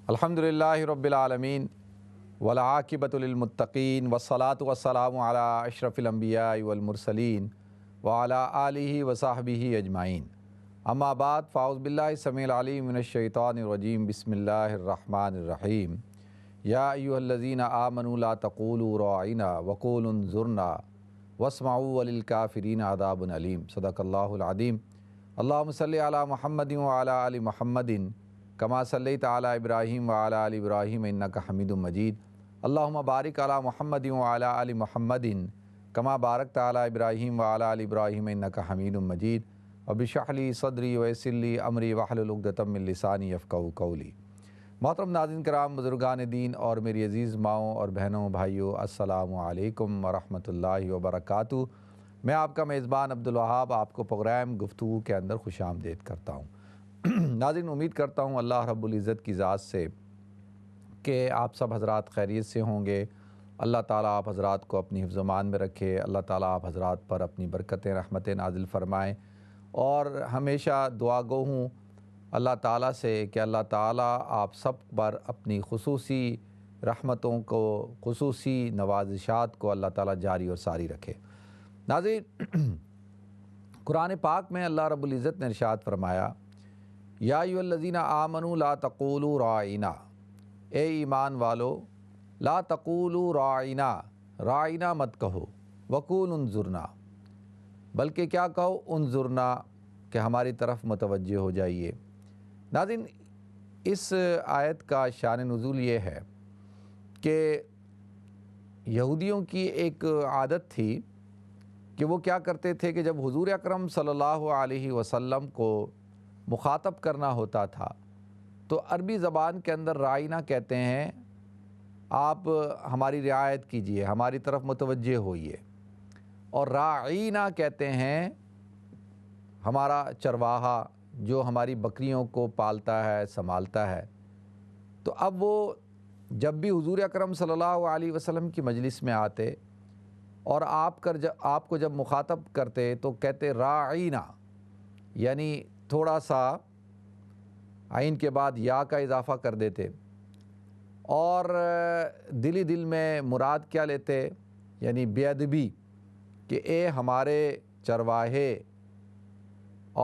الحمدللہ رب العالمین والعاقبۃ للمتقین والصلاۃ والسلام علی اشرف الانبیاء والمرسلین وعلی آلہ وصحبہ اجمعین، اما بعد فاعوذ باللہ السمیع العلیم من الشیطان الرجیم، بسم اللہ الرحمن الرحیم۔ یا ایھا الذین آمنوا لا تقولوا راعنا وقولوا انظرنا واسمعوا وللکافرین عذاب علیم۔ صدق اللہ العظیم۔ اللہم صلی علی محمد وعلی آل محمد کما صلیت علی ابراہیم وعلی آل ابراہیم انک حمید مجید۔ اللہم بارک علی محمد وعلی آل محمد کما بارکت علی ابراہیم وعلی آل ابراہیم انک حمید مجید۔ رب اشرح لی صدری ویسر لی امری واحلل عقدۃ من لسانی یفقہوا قولی۔ محترم ناظرین کرام، بزرگان دین اور میری عزیز ماؤں اور بہنوں بھائیوں، السلام علیکم ورحمۃ اللہ وبرکاتہ۔ میں آپ کا میزبان عبدالوہاب آپ کو پروگرام گفتگو کے اندر خوش آمدید کرتا ہوں۔ ناظرین، امید کرتا ہوں اللہ رب العزت کی ذات سے کہ آپ سب حضرات خیریت سے ہوں گے۔ اللہ تعالیٰ آپ حضرات کو اپنی حفظ و امان میں رکھے، اللہ تعالیٰ آپ حضرات پر اپنی برکتیں رحمتیں نازل فرمائیں، اور ہمیشہ دعا گو ہوں اللہ تعالیٰ سے کہ اللہ تعالیٰ آپ سب پر اپنی خصوصی رحمتوں کو، خصوصی نوازشات کو اللہ تعالیٰ جاری اور ساری رکھے۔ ناظرین، قرآن پاک میں اللہ رب العزت نے ارشاد فرمایا، یا ایھا الذین آمنوا لا تقولوا راعنا، اے ایمان والو لا تقولوا راعنا، راعنا مت کہو، وقولوا انظرنا، بلکہ کیا کہو، انظرنا، کہ ہماری طرف متوجہ ہو جائیے۔ ناظرین، اس آیت کا شان نزول یہ ہے کہ یہودیوں کی ایک عادت تھی کہ وہ کیا کرتے تھے کہ جب حضور اکرم صلی اللہ علیہ وسلم کو مخاطب کرنا ہوتا تھا تو عربی زبان کے اندر راعنا کہتے ہیں، آپ ہماری رعایت کیجئے، ہماری طرف متوجہ ہوئیے، اور راعینا کہتے ہیں ہمارا چرواہا جو ہماری بکریوں کو پالتا ہے، سنبھالتا ہے۔ تو اب وہ جب بھی حضور اکرم صلی اللہ علیہ وسلم کی مجلس میں آتے اور آپ کو جب مخاطب کرتے تو کہتے راعینا، یعنی تھوڑا سا عین کے بعد یا کا اضافہ کر دیتے، اور دل ہی دل میں مراد کیا لیتے، یعنی بے ادبی، کہ اے ہمارے چرواہے،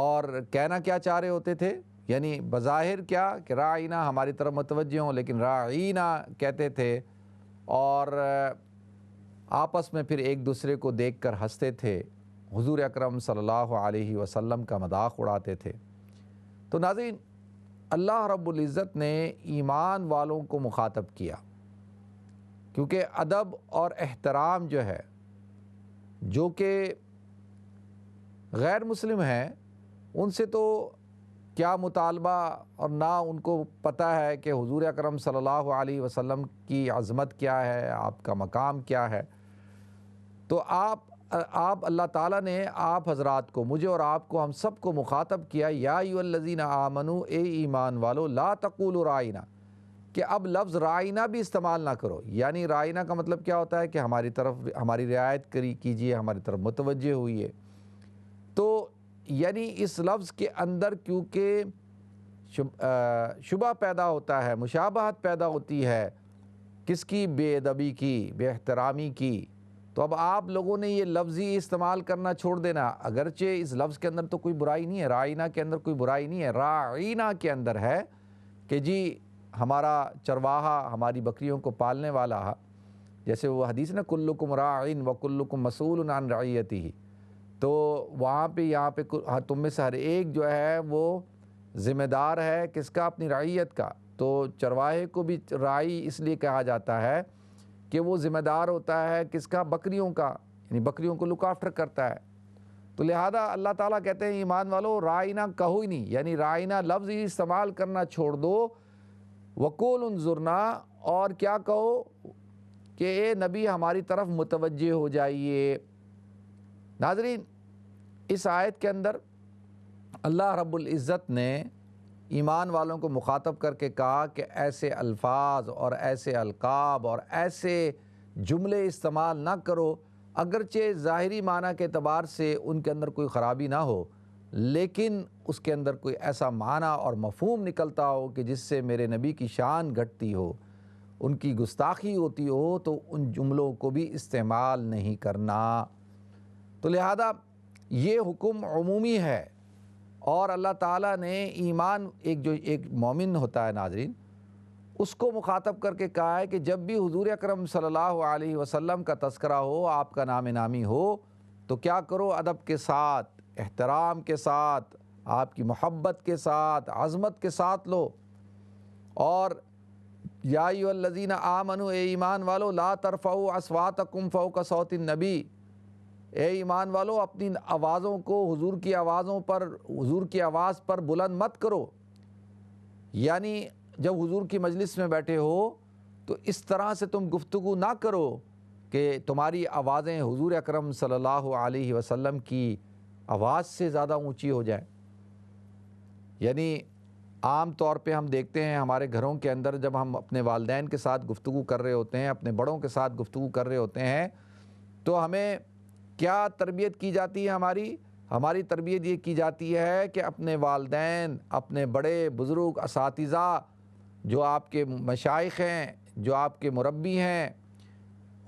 اور کہنا کیا چاہ رہے ہوتے تھے، یعنی بظاہر کیا کہ راعینا ہماری طرف متوجہ ہوں، لیکن راعینا کہتے تھے، اور آپس میں پھر ایک دوسرے کو دیکھ کر ہنستے تھے، حضور اکرم صلی اللہ علیہ وسلم کا مذاق اڑاتے تھے۔ تو ناظرین، اللہ رب العزت نے ایمان والوں کو مخاطب کیا، کیونکہ ادب اور احترام جو ہے، جو کہ غیر مسلم ہیں ان سے تو کیا مطالبہ، اور نہ ان کو پتہ ہے کہ حضور اکرم صلی اللہ علیہ وسلم کی عظمت کیا ہے، آپ کا مقام کیا ہے۔ تو آپ اللہ تعالیٰ نے آپ حضرات کو، مجھے اور آپ کو، ہم سب کو مخاطب کیا، یا ایھا الذین آمنوا، اے ایمان والو، لا تقولوا راعنا، کہ اب لفظ راعنا بھی استعمال نہ کرو۔ یعنی راعنا کا مطلب کیا ہوتا ہے کہ ہماری طرف، ہماری رعایت کیجیے، ہماری طرف متوجہ ہوئیے۔ تو یعنی اس لفظ کے اندر کیونکہ شبہ پیدا ہوتا ہے، مشابہت پیدا ہوتی ہے، کس کی؟ بے ادبی کی، بے احترامی کی۔ تو اب آپ لوگوں نے یہ لفظی استعمال کرنا چھوڑ دینا، اگرچہ اس لفظ کے اندر تو کوئی برائی نہیں ہے، راعینا کے اندر کوئی برائی نہیں ہے، راعینا کے اندر ہے کہ جی ہمارا چرواہا، ہماری بکریوں کو پالنے والا، جیسے وہ حدیث نا کلکم راعٍ وکلکم مسئول عن رعیتہ، تو وہاں پہ یہاں پہ تم میں سے ہر ایک جو ہے وہ ذمہ دار ہے کس کا؟ اپنی رعیت کا۔ تو چرواہے کو بھی راعی اس لیے کہا جاتا ہے کہ وہ ذمہ دار ہوتا ہے کس کا؟ بکریوں کا، یعنی بکریوں کو لک آفٹر کرتا ہے۔ تو لہذا اللہ تعالیٰ کہتے ہیں ایمان والو راعینا کہو ہی نہیں، یعنی راعینا لفظ ہی استعمال کرنا چھوڑ دو، وقولوا انظرنا، اور کیا کہو کہ اے نبی ہماری طرف متوجہ ہو جائیے۔ ناظرین، اس آیت کے اندر اللہ رب العزت نے ایمان والوں کو مخاطب کر کے کہا کہ ایسے الفاظ اور ایسے القاب اور ایسے جملے استعمال نہ کرو، اگرچہ ظاہری معنی کے اعتبار سے ان کے اندر کوئی خرابی نہ ہو، لیکن اس کے اندر کوئی ایسا معنی اور مفہوم نکلتا ہو کہ جس سے میرے نبی کی شان گھٹتی ہو، ان کی گستاخی ہوتی ہو، تو ان جملوں کو بھی استعمال نہیں کرنا۔ تو لہذا یہ حکم عمومی ہے، اور اللہ تعالیٰ نے ایمان ایک مومن ہوتا ہے ناظرین، اس کو مخاطب کر کے کہا ہے کہ جب بھی حضور اکرم صلی اللہ علیہ وسلم کا تذکرہ ہو، آپ کا نام نامی ہو، تو کیا کرو؟ ادب کے ساتھ، احترام کے ساتھ، آپ کی محبت کے ساتھ، عظمت کے ساتھ لو۔ اور یا ایھا الذین آمنوا، اے ایمان والو، لا ترفعوا اصواتکم فوق صوت النبی، اے ایمان والو اپنی آوازوں کو حضور کی آوازوں پر، حضور کی آواز پر بلند مت کرو۔ یعنی جب حضور کی مجلس میں بیٹھے ہو تو اس طرح سے تم گفتگو نہ کرو کہ تمہاری آوازیں حضور اکرم صلی اللہ علیہ وسلم کی آواز سے زیادہ اونچی ہو جائیں۔ یعنی عام طور پہ ہم دیکھتے ہیں ہمارے گھروں کے اندر جب ہم اپنے والدین کے ساتھ گفتگو کر رہے ہوتے ہیں، اپنے بڑوں کے ساتھ گفتگو کر رہے ہوتے ہیں، تو ہمیں کیا تربیت کی جاتی ہے؟ ہماری تربیت یہ کی جاتی ہے کہ اپنے والدین، اپنے بڑے بزرگ اساتذہ، جو آپ کے مشائخ ہیں، جو آپ کے مربی ہیں،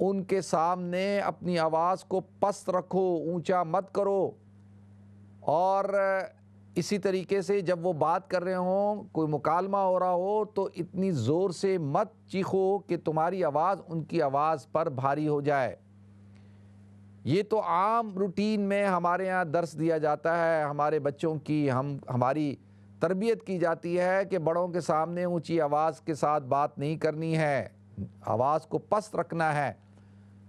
ان کے سامنے اپنی آواز کو پست رکھو، اونچا مت کرو۔ اور اسی طریقے سے جب وہ بات کر رہے ہوں، کوئی مکالمہ ہو رہا ہو، تو اتنی زور سے مت چیخو کہ تمہاری آواز ان کی آواز پر بھاری ہو جائے۔ یہ تو عام روٹین میں ہمارے ہاں درس دیا جاتا ہے، ہمارے بچوں کی ہماری تربیت کی جاتی ہے کہ بڑوں کے سامنے اونچی آواز کے ساتھ بات نہیں کرنی ہے، آواز کو پست رکھنا ہے۔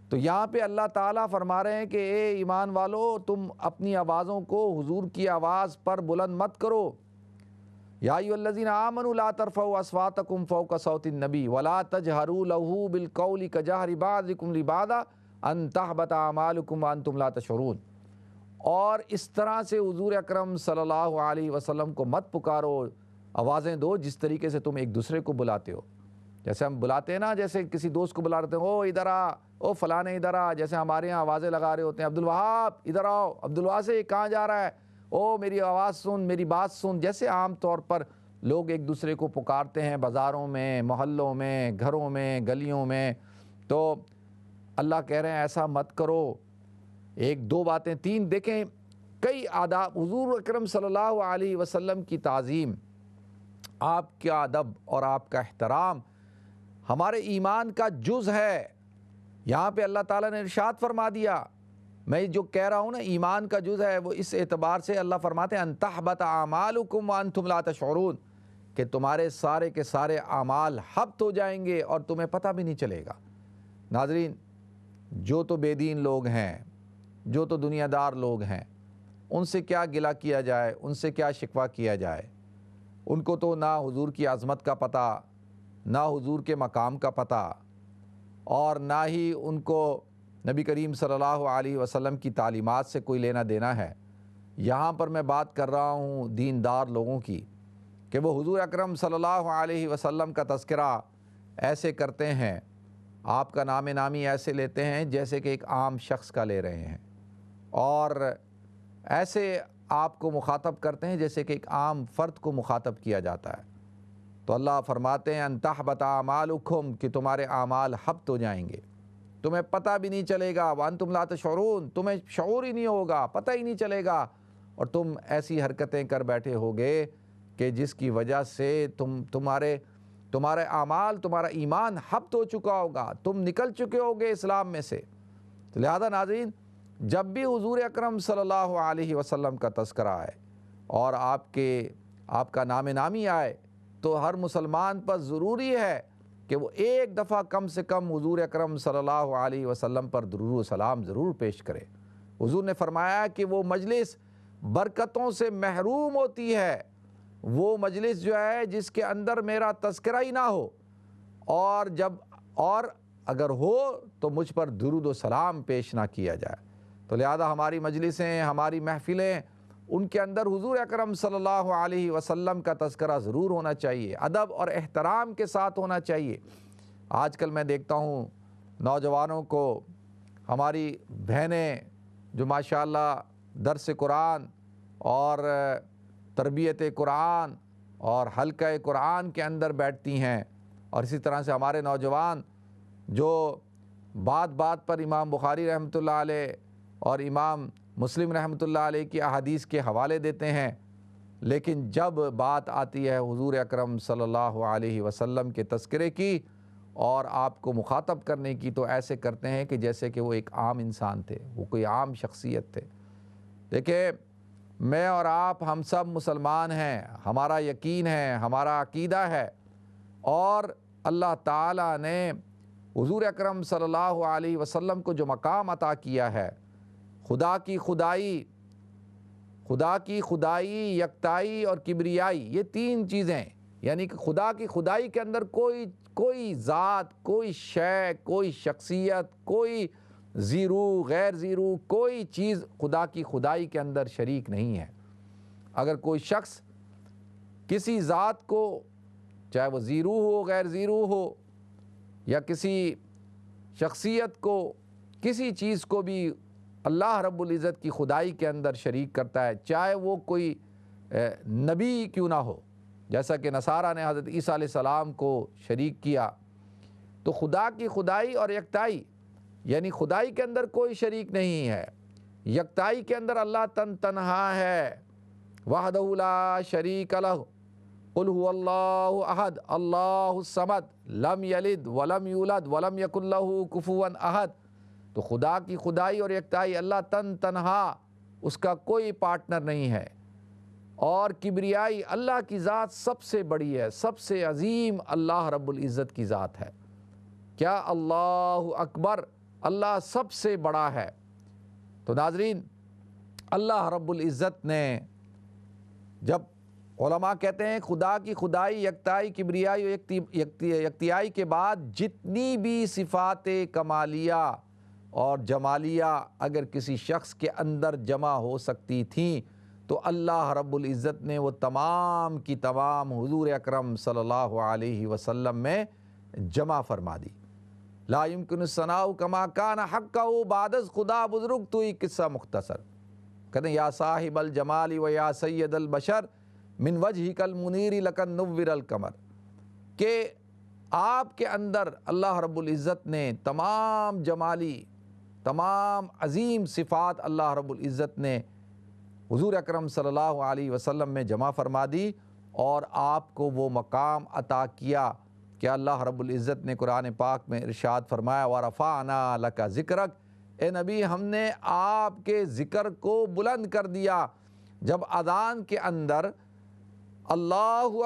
تو یہاں پہ اللہ تعالیٰ فرما رہے ہیں کہ اے ایمان والو، تم اپنی آوازوں کو حضور کی آواز پر بلند مت کرو۔ یا ایھا الذین آمنوا لا ترفعوا اصواتکم فوق صوت النبی ولا تجہروا لہ بالقول کجہر بعضکم لبعض ان تحبط اعمالکم وانتم لا تشعرون۔ اور اس طرح سے حضور اکرم صلی اللہ علیہ وسلم کو مت پکارو، آوازیں دو جس طریقے سے تم ایک دوسرے کو بلاتے ہو۔ جیسے ہم بلاتے ہیں نا، جیسے کسی دوست کو بلا رہے ہیں، او ادھر آ، او فلانے ادھر آ، جیسے ہمارے یہاں آوازیں لگا رہے ہوتے ہیں، عبدالوہاب ادھر آؤ، عبدالواسع کہاں جا رہا ہے، او میری آواز سن، میری بات سن۔ جیسے عام طور پر لوگ ایک دوسرے کو پکارتے ہیں بازاروں میں، محلوں میں، گھروں میں، گلیوں میں، تو اللہ کہہ رہے ہیں ایسا مت کرو۔ ایک دو باتیں، تین دیکھیں، کئی آداب، حضور اکرم صلی اللہ علیہ وسلم کی تعظیم، آپ کا ادب اور آپ کا احترام ہمارے ایمان کا جز ہے۔ یہاں پہ اللہ تعالیٰ نے ارشاد فرما دیا، میں جو کہہ رہا ہوں نا ایمان کا جز ہے، وہ اس اعتبار سے اللہ فرماتے ہیں ان تحبط اعمالکم وانتم لا تشعرون، کہ تمہارے سارے کے سارے اعمال حبط ہو جائیں گے اور تمہیں پتہ بھی نہیں چلے گا۔ ناظرین، جو تو بے دین لوگ ہیں، جو تو دنیا دار لوگ ہیں، ان سے کیا گلہ کیا جائے، ان سے کیا شکوہ کیا جائے؟ ان کو تو نہ حضور کی عظمت کا پتہ، نہ حضور کے مقام کا پتہ، اور نہ ہی ان کو نبی کریم صلی اللہ علیہ وسلم کی تعلیمات سے کوئی لینا دینا ہے۔ یہاں پر میں بات کر رہا ہوں دیندار لوگوں کی، کہ وہ حضور اکرم صلی اللہ علیہ وسلم کا تذکرہ ایسے کرتے ہیں، آپ کا نام نامی ایسے لیتے ہیں جیسے کہ ایک عام شخص کا لے رہے ہیں، اور ایسے آپ کو مخاطب کرتے ہیں جیسے کہ ایک عام فرد کو مخاطب کیا جاتا ہے۔ تو اللہ فرماتے ہیں ان تحبط اعمالکم، کہ تمہارے اعمال حبط ہو جائیں گے، تمہیں پتہ بھی نہیں چلے گا، وانتم لا تشعرون، تمہیں شعور ہی نہیں ہوگا، پتہ ہی نہیں چلے گا، اور تم ایسی حرکتیں کر بیٹھے ہوگے کہ جس کی وجہ سے تمہارے اعمال، تمہارا ایمان حبط ہو چکا ہوگا، تم نکل چکے ہوگے اسلام میں سے۔ تو لہذا ناظرین، جب بھی حضور اکرم صلی اللہ علیہ وسلم کا تذکرہ آئے اور آپ کا نام نامی آئے، تو ہر مسلمان پر ضروری ہے کہ وہ ایک دفعہ کم سے کم حضور اکرم صلی اللہ علیہ وسلم پر درود و سلام ضرور پیش کرے۔ حضور نے فرمایا کہ وہ مجلس برکتوں سے محروم ہوتی ہے، وہ مجلس جو ہے جس کے اندر میرا تذکرہ ہی نہ ہو، اور اگر ہو تو مجھ پر درود و سلام پیش نہ کیا جائے۔ تو لہذا ہماری مجلسیں، ہماری محفلیں، ان کے اندر حضور اکرم صلی اللہ علیہ وسلم کا تذکرہ ضرور ہونا چاہیے، ادب اور احترام کے ساتھ ہونا چاہیے۔ آج کل میں دیکھتا ہوں نوجوانوں کو، ہماری بہنیں جو ماشاءاللہ درس قرآن اور تربیت قرآن اور حلقہ قرآن کے اندر بیٹھتی ہیں، اور اسی طرح سے ہمارے نوجوان جو بات بات پر امام بخاری رحمۃ اللہ علیہ اور امام مسلم رحمۃ اللہ علیہ کی احادیث کے حوالے دیتے ہیں، لیکن جب بات آتی ہے حضور اکرم صلی اللہ علیہ وسلم کے تذکرے کی اور آپ کو مخاطب کرنے کی، تو ایسے کرتے ہیں کہ جیسے کہ وہ ایک عام انسان تھے، وہ کوئی عام شخصیت تھے۔ دیکھیں، میں اور آپ ہم سب مسلمان ہیں، ہمارا یقین ہے، ہمارا عقیدہ ہے، اور اللہ تعالیٰ نے حضور اکرم صلی اللہ علیہ وسلم کو جو مقام عطا کیا ہے، خدا کی خدائی، یکتائی اور کبریائی، یہ تین چیزیں، یعنی کہ خدا کی خدائی کے اندر کوئی ذات، کوئی شے، کوئی شخصیت، کوئی زیرو غیر زیرو، کوئی چیز خدا کی خدائی کے اندر شریک نہیں ہے۔ اگر کوئی شخص کسی ذات کو، چاہے وہ زیرو ہو، غیر زیرو ہو، یا کسی شخصیت کو، کسی چیز کو بھی اللہ رب العزت کی خدائی کے اندر شریک کرتا ہے، چاہے وہ کوئی نبی کیوں نہ ہو، جیسا کہ نصارہ نے حضرت عیسیٰ علیہ السلام کو شریک کیا، تو خدا کی خدائی اور یکتائی، یعنی خدائی کے اندر کوئی شریک نہیں ہے، یکتائی کے اندر اللہ تنہا ہے، وحدہ لا شریک لہ، قل هو اللہ احد اللہ الصمد لم یلد ولم یولد ولم یکن لہ کفوا احد۔ تو خدا کی خدائی اور یکتائی، اللہ تنہا، اس کا کوئی پارٹنر نہیں ہے، اور کبریائی، اللہ کی ذات سب سے بڑی ہے، سب سے عظیم اللہ رب العزت کی ذات ہے۔ کیا اللہ اکبر، اللہ سب سے بڑا ہے۔ تو ناظرین، اللہ رب العزت نے، جب علماء کہتے ہیں خدا کی خدائی، یکتائی، کبریائی اور یکتیائی کے بعد جتنی بھی صفات کمالیہ اور جمالیہ اگر کسی شخص کے اندر جمع ہو سکتی تھیں، تو اللہ رب العزت نے وہ تمام کی تمام حضور اکرم صلی اللہ علیہ وسلم میں جمع فرما دی۔ لا یمکن الثناء کما کان حقہ بعد از خدا بزرگ تو ہی قصہ مختصر، کہتے ہیں یا صاحب الجمال و یا سید البشر من وجہک المنیر لکن نور القمر، کہ آپ کے اندر اللہ رب العزت نے تمام جمالی، تمام عظیم صفات اللہ رب العزت نے حضور اکرم صلی اللہ علیہ وسلم میں جمع فرما دی، اور آپ کو وہ مقام عطا کیا کہ اللہ رب العزت نے قرآن پاک میں ارشاد فرمایا وَرَفَعْنَا لَكَ ذِكْرَكَ، اے نبی ہم نے آپ کے ذکر کو بلند کر دیا۔ جب اذان کے اندر اللہ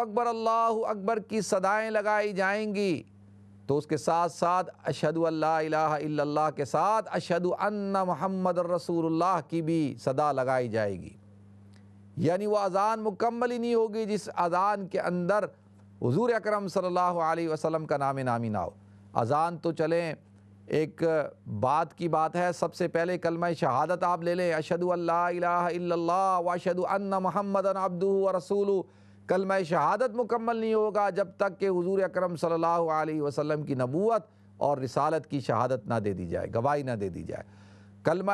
اکبر کی صدائیں لگائی جائیں گی، تو اس کے ساتھ ساتھ اشہدو ان لا الہ الا اللہ کے ساتھ اشہدو ان محمد الرسول اللہ کی بھی صدا لگائی جائے گی، یعنی وہ اذان مکمل ہی نہیں ہوگی جس اذان کے اندر حضور اکرم صلی اللہ علیہ وسلم کا نام نامی نہ ہو۔ اذان تو چلیں ایک بات کی بات ہے، سب سے پہلے کلمہ شہادت آپ لے لیں، اشہدو ان لا الہ الا اللہ واشہدو ان محمدًا عبدہ ورسولہ، کلمہ شہادت مکمل نہیں ہوگا جب تک کہ حضور اکرم صلی اللہ علیہ وسلم کی نبوت اور رسالت کی شہادت نہ دے دی جائے، گواہی نہ دے دی جائے۔ کلمہ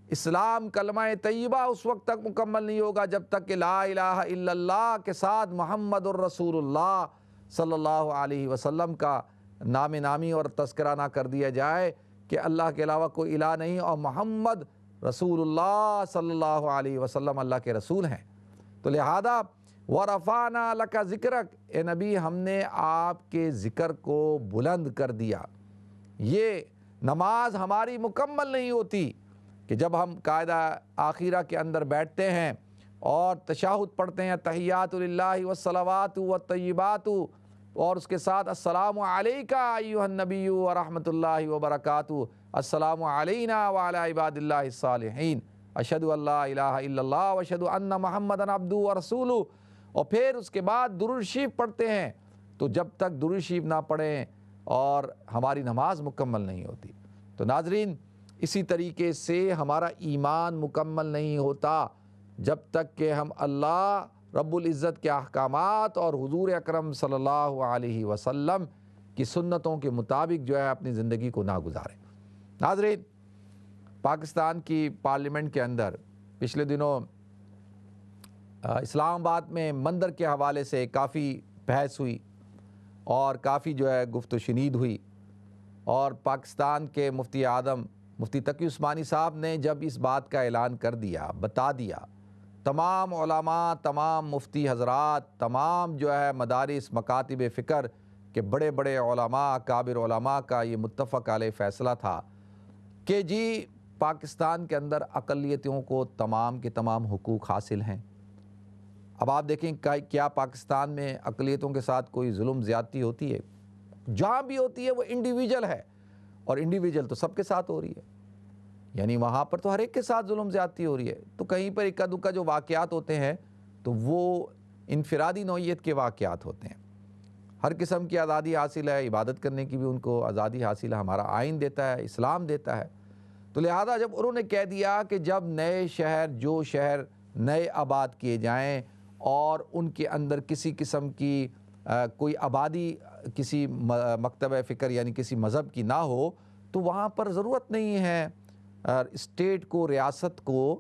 اسلام، کلمہ طیبہ اس وقت تک مکمل نہیں ہوگا جب تک کہ لا الہ الا اللہ کے ساتھ محمد الرسول اللہ صلی اللہ علیہ وسلم کا نام نامی اور تذکرہ نہ کر دیا جائے کہ اللہ کے علاوہ کوئی الہ نہیں، اور محمد رسول اللہ صلی اللہ علیہ وسلم اللہ کے رسول ہیں۔ تو لہذا وَرَفَعْنَا لَكَ ذِكْرَكَ، اے نبی ہم نے آپ کے ذکر کو بلند کر دیا۔ یہ نماز ہماری مکمل نہیں ہوتی کہ جب ہم قاعدہ آخرہ کے اندر بیٹھتے ہیں اور تشہد پڑھتے ہیں، تحیات للہ والصلوات والطیبات، اور اس کے ساتھ السلام علیکہ ایھا النبی ورحمۃ اللہ وبرکاتہ، السلام علینا وعلی عباد اللہ الصالحین، اشہد ان لا الہ الا اللہ واشہد ان محمدًا عبدہ ورسولہ، اور پھر اس کے بعد درود شریف پڑھتے ہیں۔ تو جب تک درود شریف نہ پڑھیں اور ہماری نماز مکمل نہیں ہوتی۔ تو ناظرین، اسی طریقے سے ہمارا ایمان مکمل نہیں ہوتا جب تک کہ ہم اللہ رب العزت کے احکامات اور حضور اکرم صلی اللہ علیہ وسلم کی سنتوں کے مطابق جو ہے اپنی زندگی کو نہ گزاریں۔ ناظرین، پاکستان کی پارلیمنٹ کے اندر پچھلے دنوں اسلام آباد میں مندر کے حوالے سے کافی بحث ہوئی اور کافی جو ہے گفت و شنید ہوئی، اور پاکستان کے مفتی اعظم مفتی تقی عثمانی صاحب نے جب اس بات کا اعلان کر دیا، بتا دیا، تمام علماء، تمام مفتی حضرات، تمام جو ہے مدارس، مکاتب فکر کے بڑے بڑے علماء، کابر علماء کا یہ متفق علیہ فیصلہ تھا کہ جی پاکستان کے اندر اقلیتوں کو تمام کے تمام حقوق حاصل ہیں۔ اب آپ دیکھیں کیا پاکستان میں اقلیتوں کے ساتھ کوئی ظلم زیادتی ہوتی ہے؟ جہاں بھی ہوتی ہے وہ انڈیویجل ہے، اور انڈیویجل تو سب کے ساتھ ہو رہی ہے، یعنی وہاں پر تو ہر ایک کے ساتھ ظلم زیادتی ہو رہی ہے۔ تو کہیں پر اکا دکا جو واقعات ہوتے ہیں تو وہ انفرادی نوعیت کے واقعات ہوتے ہیں۔ ہر قسم کی آزادی حاصل ہے، عبادت کرنے کی بھی ان کو آزادی حاصل ہے، ہمارا آئین دیتا ہے، اسلام دیتا ہے۔ تو لہذا جب انہوں نے کہہ دیا کہ جب نئے شہر، جو شہر نئے آباد کیے جائیں اور ان کے اندر کسی قسم کی کوئی آبادی کسی مکتبہ فکر یعنی کسی مذہب کی نہ ہو، تو وہاں پر ضرورت نہیں ہے اسٹیٹ کو، ریاست کو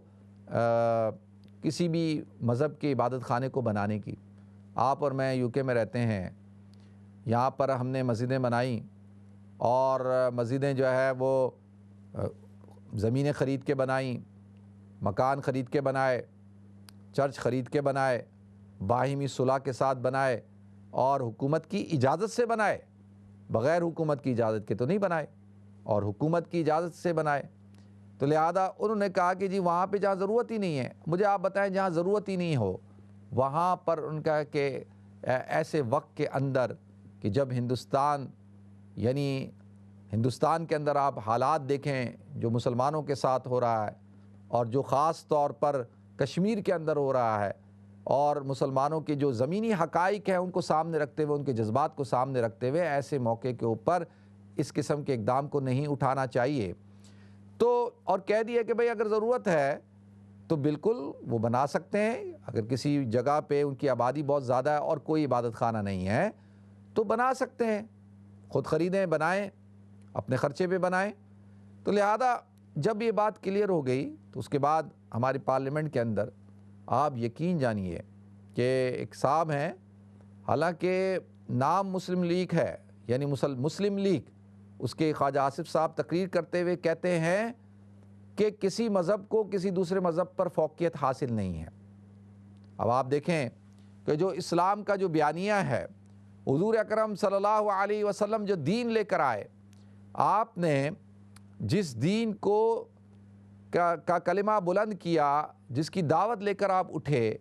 کسی بھی مذہب کے عبادت خانے کو بنانے کی۔ آپ اور میں UK میں رہتے ہیں، یہاں پر ہم نے مسجدیں بنائیں، اور مسجدیں جو ہے وہ زمینیں خرید کے بنائیں، مکان خرید کے بنائے، چرچ خرید کے بنائے، باہمی صلح کے ساتھ بنائے، اور حکومت کی اجازت سے بنائے، بغیر حکومت کی اجازت کے تو نہیں بنائے، اور حکومت کی اجازت سے بنائے۔ تو لہذا انہوں نے کہا کہ جی وہاں پہ جہاں ضرورت ہی نہیں ہے، مجھے آپ بتائیں جہاں ضرورت ہی نہیں ہو وہاں پر ان کا کہ ایسے وقت کے اندر کہ جب ہندوستان، یعنی ہندوستان کے اندر آپ حالات دیکھیں جو مسلمانوں کے ساتھ ہو رہا ہے، اور جو خاص طور پر کشمیر کے اندر ہو رہا ہے، اور مسلمانوں کے جو زمینی حقائق ہیں ان کو سامنے رکھتے ہوئے، ان کے جذبات کو سامنے رکھتے ہوئے، ایسے موقع کے اوپر اس قسم کے اقدام کو نہیں اٹھانا چاہیے۔ تو اور کہہ دیا کہ بھئی اگر ضرورت ہے تو بالکل وہ بنا سکتے ہیں، اگر کسی جگہ پہ ان کی آبادی بہت زیادہ ہے اور کوئی عبادت خانہ نہیں ہے تو بنا سکتے ہیں، خود خریدیں، بنائیں، اپنے خرچے پہ بنائیں۔ تو لہذا جب یہ بات کلیئر ہو گئی تو اس کے بعد ہماری پارلیمنٹ کے اندر آپ یقین جانیے کہ ایک صاحب ہیں، حالانکہ نام مسلم لیگ ہے، یعنی مسلم لیگ، اس کے خواجہ آصف صاحب تقریر کرتے ہوئے کہتے ہیں کہ کسی مذہب کو کسی دوسرے مذہب پر فوقیت حاصل نہیں ہے۔ اب آپ دیکھیں کہ جو اسلام کا جو بیانیہ ہے، حضور اکرم صلی اللہ علیہ وسلم جو دین لے کر آئے، آپ نے جس دین کو کا کلمہ بلند کیا، جس کی دعوت لے کر آپ اٹھے،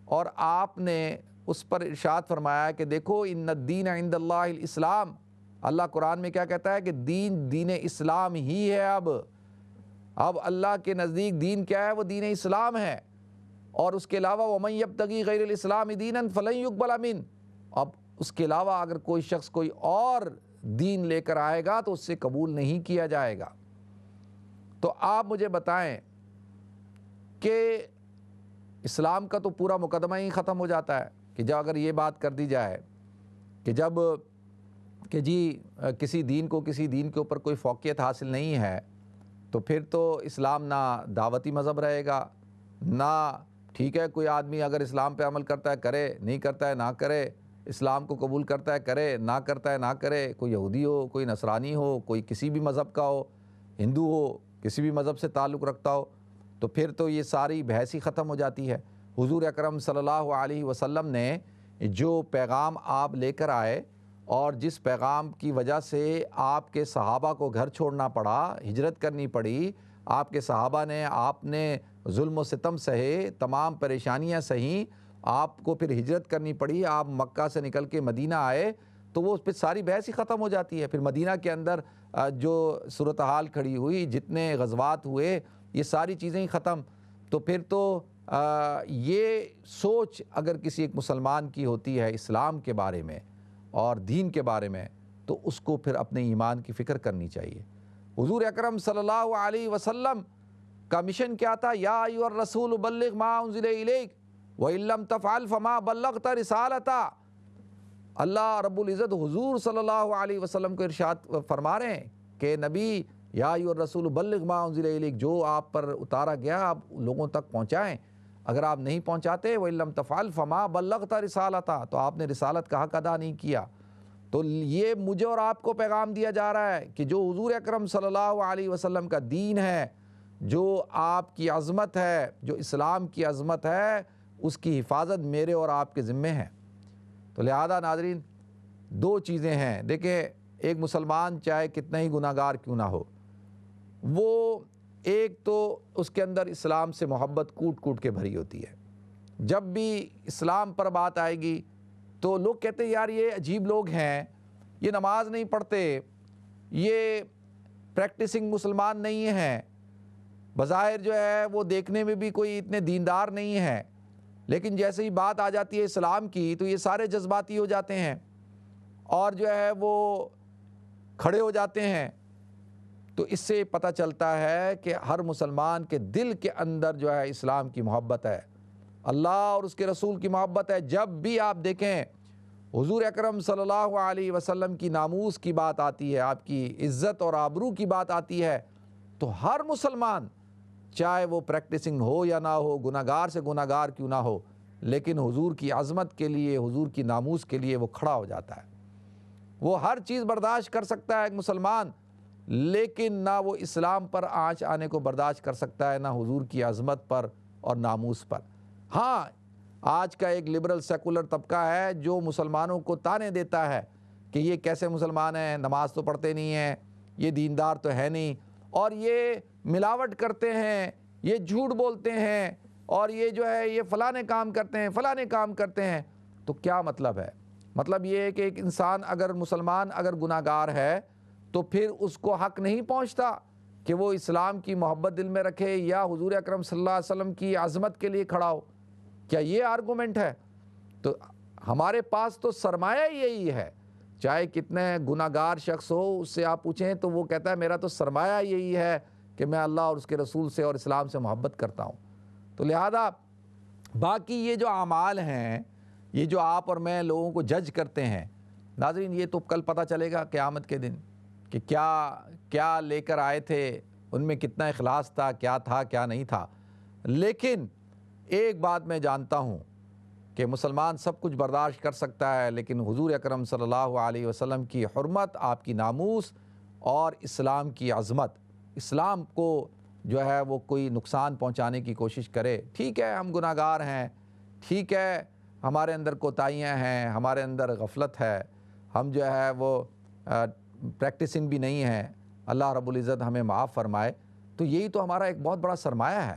اور آپ نے اس پر ارشاد فرمایا کہ دیکھو ان الدین عند اللہ الاسلام، اللہ قرآن میں کیا کہتا ہے کہ دین اسلام ہی ہے۔ اب اللہ کے نزدیک دین کیا ہے؟ وہ دین اسلام ہے، اور اس کے علاوہ وَمَن يَبْتَغِي غَيْرَ الْإِسْلَامِ دِينًا فَلَن يُقْبَلَ مِنْهُ، اب اس کے علاوہ اگر کوئی شخص کوئی اور دین لے کر آئے گا تو اس سے قبول نہیں کیا جائے گا۔ تو آپ مجھے بتائیں کہ اسلام کا تو پورا مقدمہ ہی ختم ہو جاتا ہے کہ جب اگر یہ بات کر دی جائے کہ جب کہ جی کسی دین کو کسی دین کے اوپر کوئی فوقیت حاصل نہیں ہے، تو پھر تو اسلام نہ دعوتی مذہب رہے گا، نہ ٹھیک ہے کوئی آدمی اگر اسلام پہ عمل کرتا ہے کرے، نہیں کرتا ہے نہ کرے، اسلام کو قبول کرتا ہے کرے، نہ کرتا ہے نہ کرے، کوئی یہودی ہو، کوئی نصرانی ہو، کوئی کسی بھی مذہب کا ہو، ہندو ہو، کسی بھی مذہب سے تعلق رکھتا ہو، تو پھر تو یہ ساری بحث ہی ختم ہو جاتی ہے۔ حضور اکرم صلی اللہ علیہ وسلم نے جو پیغام آپ لے کر آئے، اور جس پیغام کی وجہ سے آپ کے صحابہ کو گھر چھوڑنا پڑا، ہجرت کرنی پڑی، آپ کے صحابہ نے، آپ نے ظلم و ستم سہے، تمام پریشانیاں سہیں، آپ کو پھر ہجرت کرنی پڑی، آپ مکہ سے نکل کے مدینہ آئے، تو وہ پھر ساری بحث ہی ختم ہو جاتی ہے۔ پھر مدینہ کے اندر جو صورتحال کھڑی ہوئی، جتنے غزوات ہوئے، یہ ساری چیزیں ہی ختم۔ تو پھر تو یہ سوچ اگر کسی ایک مسلمان کی ہوتی ہے اسلام کے بارے میں اور دین کے بارے میں، تو اس کو پھر اپنے ایمان کی فکر کرنی چاہیے۔ حضور اکرم صلی اللہ علیہ وسلم کا مشن کیا تھا؟ یا ایھا الرسول بلغ ما انزل الیک وان لم تفعل فما بلغت رسالتہ۔ اللہ رب العزت حضور صلی اللہ علیہ وسلم کو ارشاد فرما رہے ہیں کہ نبی، یا ایھا الرسول بلغ ما انزل الیک، جو آپ پر اتارا گیا آپ لوگوں تک پہنچائیں۔ اگر آپ نہیں پہنچاتے وَإِن لَمْ تَفْعَلْ فَمَا بَلَّغْتَ رِسَالَتَهُ، تو آپ نے رسالت کا حق ادا نہیں کیا۔ تو یہ مجھے اور آپ کو پیغام دیا جا رہا ہے کہ جو حضور اکرم صلی اللہ علیہ وسلم کا دین ہے، جو آپ کی عظمت ہے، جو اسلام کی عظمت ہے، اس کی حفاظت میرے اور آپ کے ذمے ہے۔ تو لہذا ناظرین، دو چیزیں ہیں۔ دیکھیں، ایک مسلمان چاہے کتنا ہی گناہ گار کیوں نہ ہو، وہ ایک تو اس کے اندر اسلام سے محبت کوٹ کوٹ کے بھری ہوتی ہے۔ جب بھی اسلام پر بات آئے گی تو لوگ کہتے ہیں یار یہ عجیب لوگ ہیں، یہ نماز نہیں پڑھتے، یہ پریکٹسنگ مسلمان نہیں ہیں، بظاہر جو ہے وہ دیکھنے میں بھی کوئی اتنے دیندار نہیں ہیں، لیکن جیسے ہی بات آ جاتی ہے اسلام کی تو یہ سارے جذباتی ہو جاتے ہیں اور جو ہے وہ کھڑے ہو جاتے ہیں۔ تو اس سے پتہ چلتا ہے کہ ہر مسلمان کے دل کے اندر جو ہے اسلام کی محبت ہے، اللہ اور اس کے رسول کی محبت ہے۔ جب بھی آپ دیکھیں حضور اکرم صلی اللہ علیہ وسلم کی ناموس کی بات آتی ہے، آپ کی عزت اور آبرو کی بات آتی ہے، تو ہر مسلمان چاہے وہ پریکٹسنگ ہو یا نہ ہو، گناہ گار سے گناہ گار کیوں نہ ہو، لیکن حضور کی عظمت کے لیے، حضور کی ناموس کے لیے وہ کھڑا ہو جاتا ہے۔ وہ ہر چیز برداشت کر سکتا ہے ایک مسلمان، لیکن نہ وہ اسلام پر آنچ آنے کو برداشت کر سکتا ہے، نہ حضور کی عظمت پر اور ناموس پر۔ ہاں، آج کا ایک لبرل سیکولر طبقہ ہے جو مسلمانوں کو تانے دیتا ہے کہ یہ کیسے مسلمان ہیں، نماز تو پڑھتے نہیں ہیں، یہ دیندار تو ہے نہیں، اور یہ ملاوٹ کرتے ہیں، یہ جھوٹ بولتے ہیں، اور یہ جو ہے یہ فلانے کام کرتے ہیں، فلانے کام کرتے ہیں۔ تو کیا مطلب ہے؟ مطلب یہ ہے کہ ایک انسان اگر مسلمان اگر گناہ گار ہے تو پھر اس کو حق نہیں پہنچتا کہ وہ اسلام کی محبت دل میں رکھے یا حضور اکرم صلی اللہ علیہ وسلم کی عظمت کے لیے کھڑا ہو؟ کیا یہ آرگومنٹ ہے؟ تو ہمارے پاس تو سرمایہ یہی ہے، چاہے کتنے گناہ گار شخص ہو، اس سے آپ پوچھیں تو وہ کہتا ہے میرا تو سرمایہ یہی ہے کہ میں اللہ اور اس کے رسول سے اور اسلام سے محبت کرتا ہوں۔ تو لہذا باقی یہ جو اعمال ہیں، یہ جو آپ اور میں لوگوں کو جج کرتے ہیں، ناظرین یہ تو کل پتہ چلے گا قیامت کے دن کہ کیا لے کر آئے تھے، ان میں کتنا اخلاص تھا، کیا نہیں تھا۔ لیکن ایک بات میں جانتا ہوں کہ مسلمان سب کچھ برداشت کر سکتا ہے، لیکن حضور اکرم صلی اللہ علیہ وسلم کی حرمت، آپ کی ناموس اور اسلام کی عظمت، اسلام کو جو ہے وہ کوئی نقصان پہنچانے کی کوشش کرے، ٹھیک ہے ہم گناہ گار ہیں، ٹھیک ہے ہمارے اندر کوتاہیاں ہیں، ہمارے اندر غفلت ہے، ہم جو ہے وہ پریکٹسنگ بھی نہیں ہے، اللہ رب العزت ہمیں معاف فرمائے، تو یہی تو ہمارا ایک بہت بڑا سرمایہ ہے،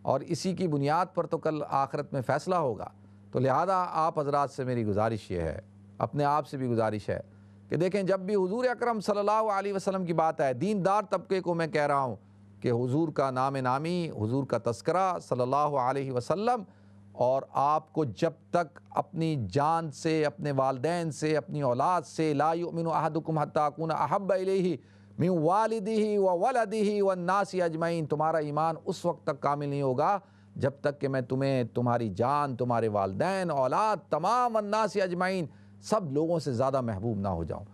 اور اسی کی بنیاد پر تو کل آخرت میں فیصلہ ہوگا۔ تو لہذا آپ حضرات سے میری گزارش یہ ہے، اپنے آپ سے بھی گزارش ہے کہ دیکھیں جب بھی حضور اکرم صلی اللہ علیہ وسلم کی بات ہے، دیندار طبقے کو میں کہہ رہا ہوں کہ حضور کا نام نامی، حضور کا تذکرہ صلی اللہ علیہ وسلم، اور آپ کو جب تک اپنی جان سے، اپنے والدین سے، اپنی اولاد سے، لا یؤمن احدکم حتی اکون احب الیہ من والدہ وولدہ والناس اجمعین، تمہارا ایمان اس وقت تک کامل نہیں ہوگا جب تک کہ میں تمہیں تمہاری جان، تمہارے والدین، اولاد، تمام الناس اجمعین، سب لوگوں سے زیادہ محبوب نہ ہو جاؤں۔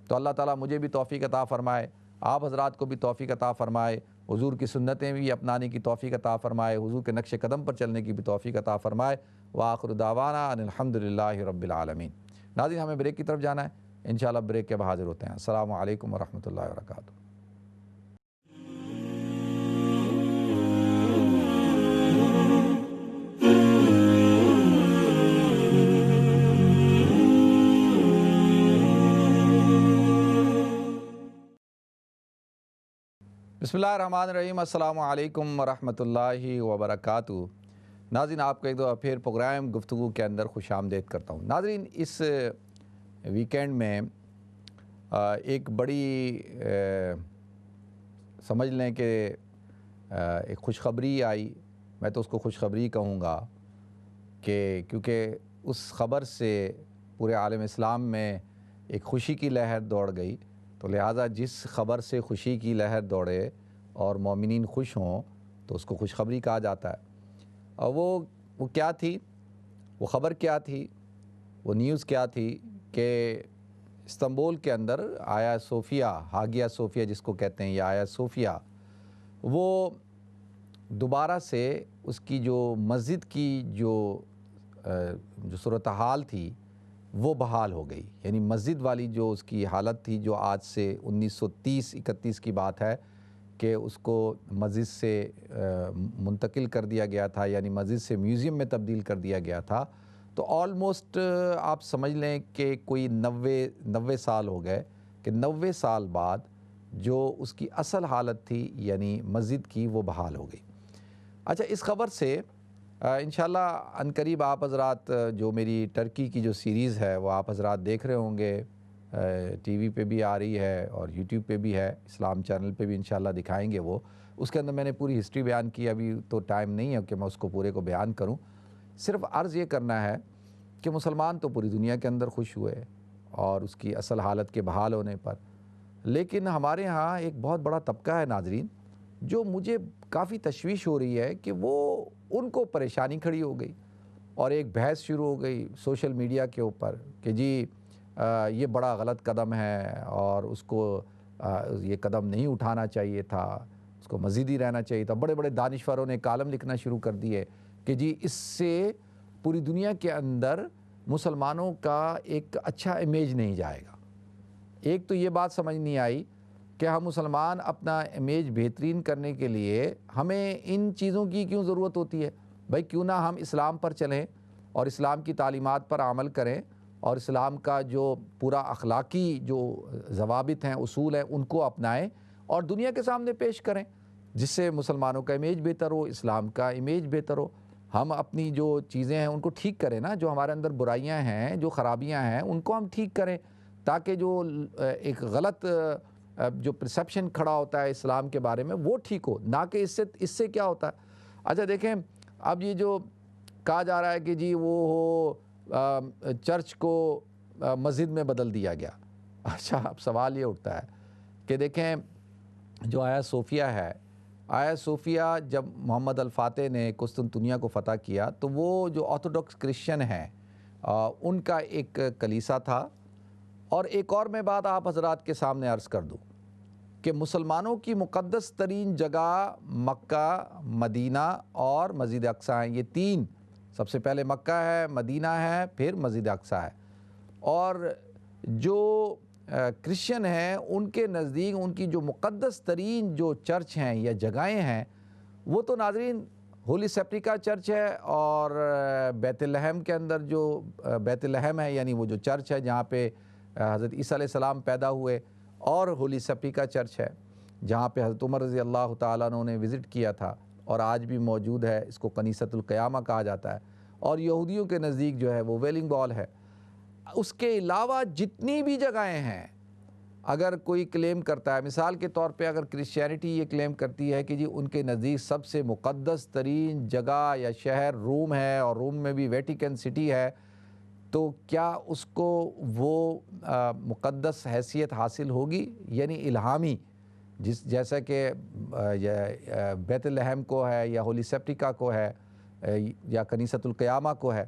تو اللہ تعالیٰ مجھے بھی توفیق عطا فرمائے، آپ حضرات کو بھی توفیق عطا فرمائے، حضور کی سنتیں بھی اپنانے کی توفیق عطا فرمائے، حضور کے نقش قدم پر چلنے کی بھی توفیق عطا فرمائے۔ وآخر دعوانا ان الحمدللہ رب العالمین۔ ناظرین ہمیں بریک کی طرف جانا ہے، انشاءاللہ بریک کے بعد حاضر ہوتے ہیں۔ السلام علیکم ورحمۃ اللہ وبرکاتہ۔ بسم اللہ الرحمن الرحیم، السلام علیکم ورحمۃ اللہ وبرکاتہ۔ ناظرین آپ کو ایک دو پھر پروگرام گفتگو کے اندر خوش آمدید کرتا ہوں۔ ناظرین اس ویکینڈ میں ایک بڑی سمجھ لیں کہ ایک خوشخبری آئی، میں تو اس کو خوشخبری کہوں گا کہ کیونکہ اس خبر سے پورے عالم اسلام میں ایک خوشی کی لہر دوڑ گئی، تو لہٰذا جس خبر سے خوشی کی لہر دوڑے اور مومنین خوش ہوں تو اس کو خوشخبری کہا جاتا ہے۔ اور وہ کیا تھی، وہ خبر کیا تھی، وہ نیوز کیا تھی کہ استنبول کے اندر آیا صوفیہ، ہاگیا صوفیہ جس کو کہتے ہیں، یا آیا صوفیہ، وہ دوبارہ سے اس کی جو مسجد کی جو صورتحال تھی وہ بحال ہو گئی. یعنی مسجد والی جو اس کی حالت تھی، جو آج سے 1930-31 کی بات ہے کہ اس کو مسجد سے منتقل کر دیا گیا تھا، یعنی مسجد سے میوزیم میں تبدیل کر دیا گیا تھا. تو آلموسٹ آپ سمجھ لیں کہ کوئی 90 سال ہو گئے کہ 90 سال بعد جو اس کی اصل حالت تھی یعنی مسجد کی، وہ بحال ہو گئی. اچھا، اس خبر سے انشاءاللہ عنقریب آپ حضرات جو میری ٹرکی کی جو سیریز ہے وہ آپ حضرات دیکھ رہے ہوں گے. ٹی وی پہ بھی آ رہی ہے اور یوٹیوب پہ بھی ہے، اسلام چینل پہ بھی انشاءاللہ دکھائیں گے. وہ اس کے اندر میں نے پوری ہسٹری بیان کی. ابھی تو ٹائم نہیں ہے کہ میں اس کو پورے کو بیان کروں. صرف عرض یہ کرنا ہے کہ مسلمان تو پوری دنیا کے اندر خوش ہوئے اور اس کی اصل حالت کے بحال ہونے پر، لیکن ہمارے ہاں ایک بہت بڑا طبقہ ہے ناظرین جو مجھے کافی تشویش ہو رہی ہے کہ وہ ان کو پریشانی کھڑی ہو گئی اور ایک بحث شروع ہو گئی سوشل میڈیا کے اوپر کہ جی یہ بڑا غلط قدم ہے اور اس کو یہ قدم نہیں اٹھانا چاہیے تھا، اس کو مزید ہی رہنا چاہیے تھا. بڑے بڑے دانشوروں نے کالم لکھنا شروع کر دیے کہ جی اس سے پوری دنیا کے اندر مسلمانوں کا ایک اچھا امیج نہیں جائے گا. ایک تو یہ بات سمجھ نہیں آئی کہ ہم مسلمان اپنا امیج بہترین کرنے کے لیے ہمیں ان چیزوں کی کیوں ضرورت ہوتی ہے. بھائی کیوں نہ ہم اسلام پر چلیں اور اسلام کی تعلیمات پر عمل کریں اور اسلام کا جو پورا اخلاقی جو ضوابط ہیں، اصول ہیں، ان کو اپنائیں اور دنیا کے سامنے پیش کریں، جس سے مسلمانوں کا امیج بہتر ہو، اسلام کا امیج بہتر ہو. ہم اپنی جو چیزیں ہیں ان کو ٹھیک کریں نا، جو ہمارے اندر برائیاں ہیں، جو خرابیاں ہیں، ان کو ہم ٹھیک کریں تاکہ جو ایک غلط جو پرسیپشن کھڑا ہوتا ہے اسلام کے بارے میں وہ ٹھیک ہو، نہ کہ اس سے کیا ہوتا ہے. اچھا دیکھیں، اب یہ جو کہا جا رہا ہے کہ جی وہ چرچ کو مسجد میں بدل دیا گیا. اچھا، اب سوال یہ اٹھتا ہے کہ دیکھیں جو آیا صوفیہ ہے، آیا صوفیہ جب محمد الفاتح نے قسطنطنیہ کو فتح کیا تو وہ جو آرتھوڈاکس کرسچن ہیں ان کا ایک کلیسا تھا. اور ایک اور میں بات آپ حضرات کے سامنے عرض کر دوں کہ مسلمانوں کی مقدس ترین جگہ مکہ، مدینہ اور مسجد اقصیٰ ہیں. یہ تین، سب سے پہلے مکہ ہے، مدینہ ہے، پھر مسجد اقصیٰ ہے. اور جو کرسچن ہیں ان کے نزدیک ان کی جو مقدس ترین جو چرچ ہیں یا جگہیں ہیں وہ تو ناظرین ہولی سیپٹیکا چرچ ہے اور بیت لحم کے اندر جو بیت لحم ہے یعنی وہ جو چرچ ہے جہاں پہ حضرت عیسیٰ علیہ السلام پیدا ہوئے، اور ہولی سیپٹیکا چرچ ہے جہاں پہ حضرت عمر رضی اللہ تعالیٰ عنہ نے وزٹ کیا تھا اور آج بھی موجود ہے. اس کو کنیسۃ القیامہ کہا جاتا ہے. اور یہودیوں کے نزدیک جو ہے وہ ویلنگ بال ہے. اس کے علاوہ جتنی بھی جگہیں ہیں، اگر کوئی کلیم کرتا ہے، مثال کے طور پہ اگر کرسچینٹی یہ کلیم کرتی ہے کہ جی ان کے نزدیک سب سے مقدس ترین جگہ یا شہر روم ہے اور روم میں بھی ویٹیکن سٹی ہے، تو کیا اس کو وہ مقدس حیثیت حاصل ہوگی؟ یعنی الہامی، جیسا کہ بیت لحم کو ہے یا ہولی سیپٹیکا کو ہے یا کنیسۃ القیامہ کو ہے؟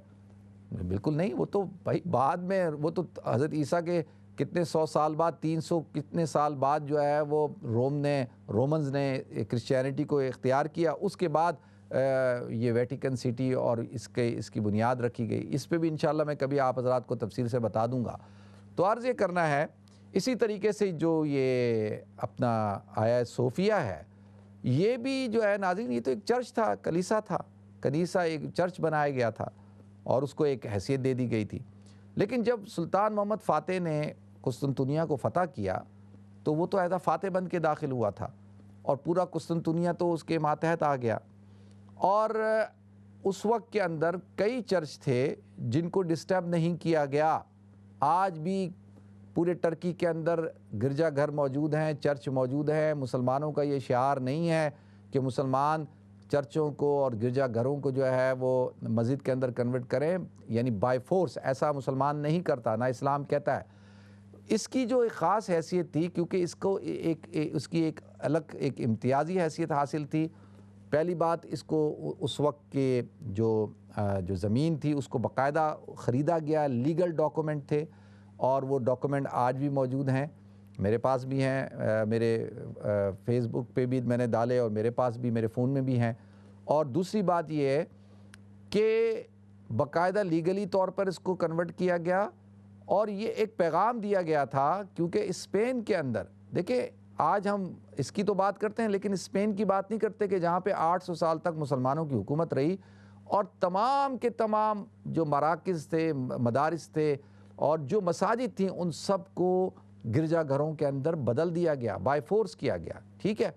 بالکل نہیں. وہ تو بھائی بعد میں، وہ تو حضرت عیسیٰ کے کتنے 100 سال بعد، 300 کتنے سال بعد جو ہے وہ رومنز نے کرسچینٹی کو اختیار کیا. اس کے بعد یہ ویٹیکن سٹی اور اس کی بنیاد رکھی گئی. اس پہ بھی انشاءاللہ میں کبھی آپ حضرات کو تفصیل سے بتا دوں گا. تو عرض یہ کرنا ہے اسی طریقے سے جو یہ اپنا آیا صوفیہ ہے، یہ بھی جو ہے ناظرین یہ تو ایک چرچ تھا، کلیسا تھا، کنیسہ ایک چرچ بنایا گیا تھا اور اس کو ایک حیثیت دے دی گئی تھی. لیکن جب سلطان محمد فاتح نے قسطنطنیہ کو فتح کیا تو وہ تو ایسا فاتح بن کے داخل ہوا تھا اور پورا قسطنطنیہ تو اس کے ماتحت آ گیا. اور اس وقت کے اندر کئی چرچ تھے جن کو ڈسٹرب نہیں کیا گیا. آج بھی پورے ٹرکی کے اندر گرجا گھر موجود ہیں، چرچ موجود ہیں. مسلمانوں کا یہ شعار نہیں ہے کہ مسلمان چرچوں کو اور گرجا گھروں کو جو ہے وہ مسجد کے اندر کنورٹ کریں، یعنی بائی فورس. ایسا مسلمان نہیں کرتا، نہ اسلام کہتا ہے. اس کی جو ایک خاص حیثیت تھی کیونکہ اس کی ایک الگ ایک امتیازی حیثیت حاصل تھی. پہلی بات، اس کو اس وقت کے جو زمین تھی اس کو باقاعدہ خریدا گیا، لیگل ڈاکومنٹ تھے اور وہ ڈاکومنٹ آج بھی موجود ہیں. میرے پاس بھی ہیں، میرے فیس بک پہ بھی میں نے ڈالے اور میرے پاس بھی، میرے فون میں بھی ہیں. اور دوسری بات یہ ہے کہ باقاعدہ لیگلی طور پر اس کو کنورٹ کیا گیا، اور یہ ایک پیغام دیا گیا تھا، کیونکہ اسپین کے اندر دیکھیں آج ہم اس کی تو بات کرتے ہیں لیکن اسپین کی بات نہیں کرتے کہ جہاں پہ 800 سال تک مسلمانوں کی حکومت رہی، اور تمام کے تمام جو مراکز تھے، مدارس تھے اور جو مساجد تھیں، ان سب کو گرجا گھروں کے اندر بدل دیا گیا، بائی فورس کیا گیا، ٹھیک ہے.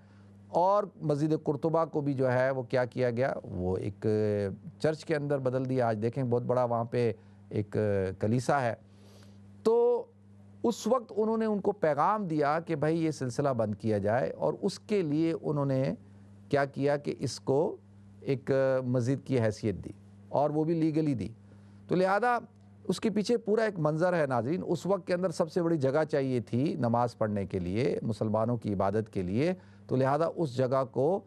اور مسجد قرطبہ کو بھی جو ہے وہ کیا کیا گیا، وہ ایک چرچ کے اندر بدل دیا. آج دیکھیں بہت بڑا وہاں پہ ایک کلیسا ہے. تو اس وقت انہوں نے ان کو پیغام دیا کہ بھائی یہ سلسلہ بند کیا جائے، اور اس کے لیے انہوں نے کیا کیا کہ اس کو ایک مسجد کی حیثیت دی، اور وہ بھی لیگلی دی. تو لہذا اس کے پیچھے پورا ایک منظر ہے ناظرین. اس وقت کے اندر سب سے بڑی جگہ چاہیے تھی نماز پڑھنے کے لیے، مسلمانوں کی عبادت کے لیے. تو لہذا اس جگہ کو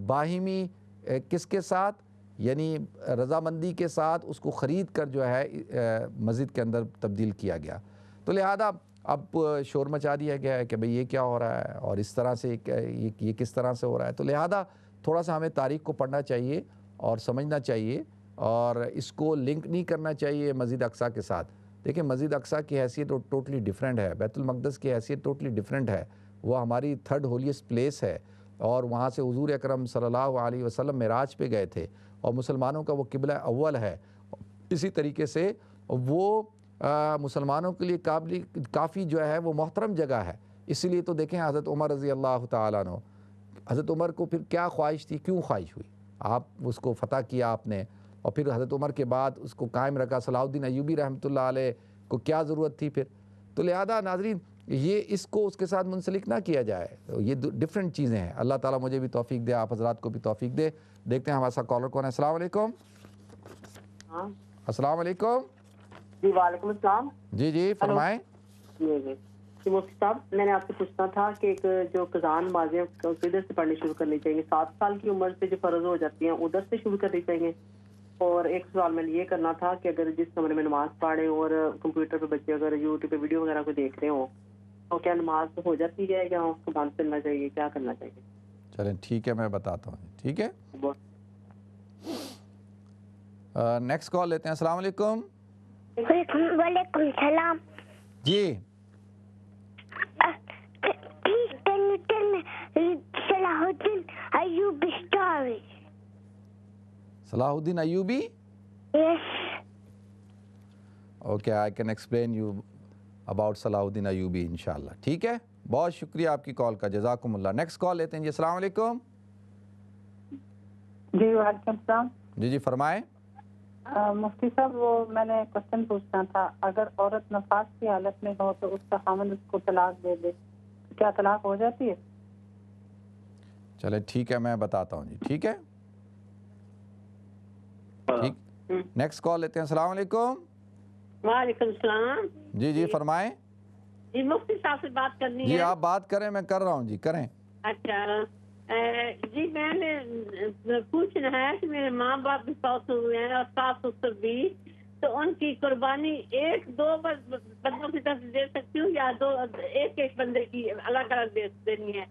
باہمی کس کے ساتھ، یعنی رضامندی کے ساتھ اس کو خرید کر جو ہے مسجد کے اندر تبدیل کیا گیا. تو لہذا اب شور مچا دیا گیا ہے کہ بھئی یہ کیا ہو رہا ہے، اور اس طرح سے یہ کس طرح سے ہو رہا ہے. تو لہذا تھوڑا سا ہمیں تاریخ کو پڑھنا چاہیے اور سمجھنا چاہیے، اور اس کو لنک نہیں کرنا چاہیے مسجد اقصیٰ کے ساتھ. دیکھیں مسجد اقصیٰ کی حیثیت ٹوٹلی ڈیفرنٹ ہے، بیت المقدس کی حیثیت ٹوٹلی ڈیفرنٹ ہے. وہ ہماری تھرڈ ہولیسٹ پلیس ہے، اور وہاں سے حضور اکرم صلی اللہ علیہ وسلم معراج پہ گئے تھے، اور مسلمانوں کا وہ قبلہ اول ہے. اسی طریقے سے وہ مسلمانوں کے لیے کافی جو ہے وہ محترم جگہ ہے. اسی لیے تو دیکھیں حضرت عمر رضی اللہ تعالیٰ عنہ، حضرت عمر کو پھر کیا خواہش تھی، کیوں خواہش ہوئی، آپ اس کو فتح کیا آپ نے، اور پھر حضرت عمر کے بعد اس کو قائم رکھا. صلاح الدین ایوبی رحمۃ اللہ علیہ کو کیا ضرورت تھی پھر. تو لہذا ناظرین یہ اس کو اس کے ساتھ منسلک نہ کیا جائے، یہ ڈفرینٹ چیزیں ہیں. اللہ تعالیٰ مجھے بھی توفیق دے، آپ حضرات کو بھی توفیق دے. دیکھتے ہیں ہمارا ساتھ کالر کون ہے. السلام علیکم. السلام علیکم. جی وعلیکم السلام. جی فرمائیں. جی مفتی صاحب، میں نے آپ سے پوچھنا تھا کہ ایک جو قزان بازیں کدھر سے پڑھنی شروع کرنی چاہیے؟ 7 سال کی عمر سے جو فرض ہو جاتی ہیں ادھر سے شروع کرنی چاہیے؟ اور ایک سوال میں نے یہ کرنا تھا کہ اگر جس کمرے میں نماز پڑھیں اور کمپیوٹر پہ بچے اگر یوٹیوب پہ ویڈیو وغیرہ کو دیکھ رہے ہوں تو کیا نماز ہو جاتی ہے یا اس کو بند کرنا چاہیے، کیا کرنا چاہیے؟ چلیں ٹھیک ہے، میں بتاتا ہوں. ٹھیک ہے، نیکسٹ کال لیتے ہیں. السلام علیکم. وعلیکم السلام. جی صلاح الدین Ayubi story. Salahuddin Ayubi. Yes. Okay, I can explain you about Salahuddin Ayubi انشاءاللہ. ٹھیک ہے، بہت شکریہ آپ کی کال کا، جزاکم اللہ. نیکسٹ کال لیتے ہیں جی. السلام علیکم. جی وعلیکم السلام. جی فرمائیں. مفتی صاحب وہ میں نے کوشچن پوچھنا تھا، اگر عورت نفاس کی حالت میں ہو تو اس کا خاوند اس کو طلاق دے دے، کیا طلاق ہو جاتی ہے؟ چلے ٹھیک ہے، میں بتاتا ہوں جی. ٹھیک ہے، ٹھیک. نیکسٹ کال لیتے ہیں. السلام علیکم. وعلیکم السلام. جی فرمائیں. جی مفتی صاحب سے بات کرنی ہے. جی آپ بات کریں، میں کر رہا ہوں جی، کریں. اچھا جی میں نے پوچھنا ہے کہ میرے ماں باپ بھی فوت ہوئے ہیں اور ساس سسر بھی، تو ان کی قربانی 1-2 بندوں کی طرف دے سکتی ہوں یا ایک بندے کی الگ الگ دینی ہے؟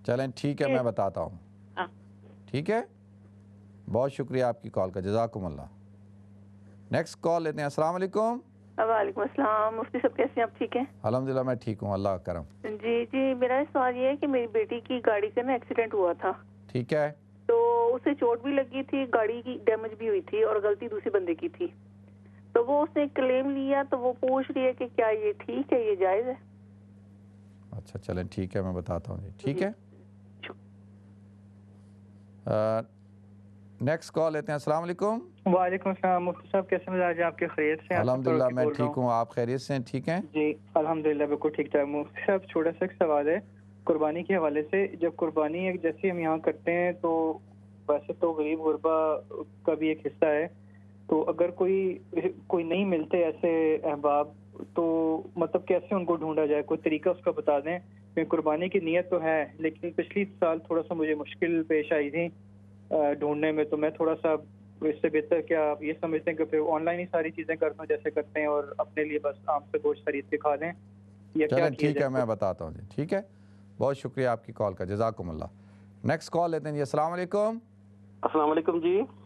چلیں ٹھیک ہے، میں بتاتا ہوں. ٹھیک ہے، بہت شکریہ آپ کی کال کا، جزاکم اللہ. نیکسٹ کال لیتے ہیں. السلام علیکم. وعلیکم السلام. مفتی صاحب کیسے ہیں آپ؟ ٹھیک ہیں الحمدللہ، میں ٹھیک ہوں، اللہ کا کرم. جی میرا سوال یہ ہے کہ میری بیٹی کی گاڑی کا نا ایکسیڈنٹ ہوا تھا. ٹھیک ہے. تو اسے چوٹ بھی لگی تھی، گاڑی کی ڈیمیج بھی ہوئی تھی، اور غلطی دوسرے بندے کی تھی. تو وہ اس نے کلیم لیا، تو وہ پوچھ رہی ہے کہ کیا یہ ٹھیک ہے، یہ جائز ہے؟ اچھا چلیں ٹھیک ہے، میں بتاتا ہوں جی. ٹھیک ہے، نیکسٹ کال لیتے ہیں. السلام علیکم. وعلیکم السلام. مفتی صاحب کیسے مزاج ہے آپ کے؟ خیریت سے ہیں؟ الحمدللہ میں ٹھیک ہوں، آپ خیریت سے ہیں؟ ٹھیک ہیں جی الحمدللہ بالکل ٹھیک ٹھاک. مفتی صاحب چھوٹا سا ایک سوال ہے قربانی کے حوالے سے. جب قربانی ایک جیسے ہم یہاں کرتے ہیں تو ویسے تو غریب غربا کا بھی ایک حصہ ہے، تو اگر کوئی نہیں ملتے ایسے احباب تو مطلب کیسے ان کو ڈھونڈا جائے؟ کوئی طریقہ اس کا بتا دیں. قربانی کی نیت تو ہے لیکن پچھلی سال تھوڑا سا مجھے مشکل پیش آئی تھی ڈھونڈنے میں، تو میں تھوڑا سا اس سے بہتر کیا آپ یہ سمجھتے ہیں کہ پھر آن لائن ہی ساری چیزیں کرتا ہوں جیسے کرتے ہیں اور اپنے لیے بس عام سے گوشت خرید کے کھا لیں، یا کیا؟ چلیں ٹھیک ہے، میں بتاتا ہوں جی. ٹھیک ہے، بہت شکریہ آپ کی کال کا، جزاکم اللہ. نیکسٹ کال لیتے ہیں جی. السلام علیکم. السلام علیکم جی.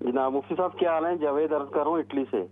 جناب مفتی صاحب کیا حال ہیں؟ جاوید عرض کر رہا ہوں اٹلی سے.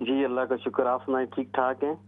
جی اللہ کا شکر, آپ سنائیں ٹھیک ٹھاک ہیں؟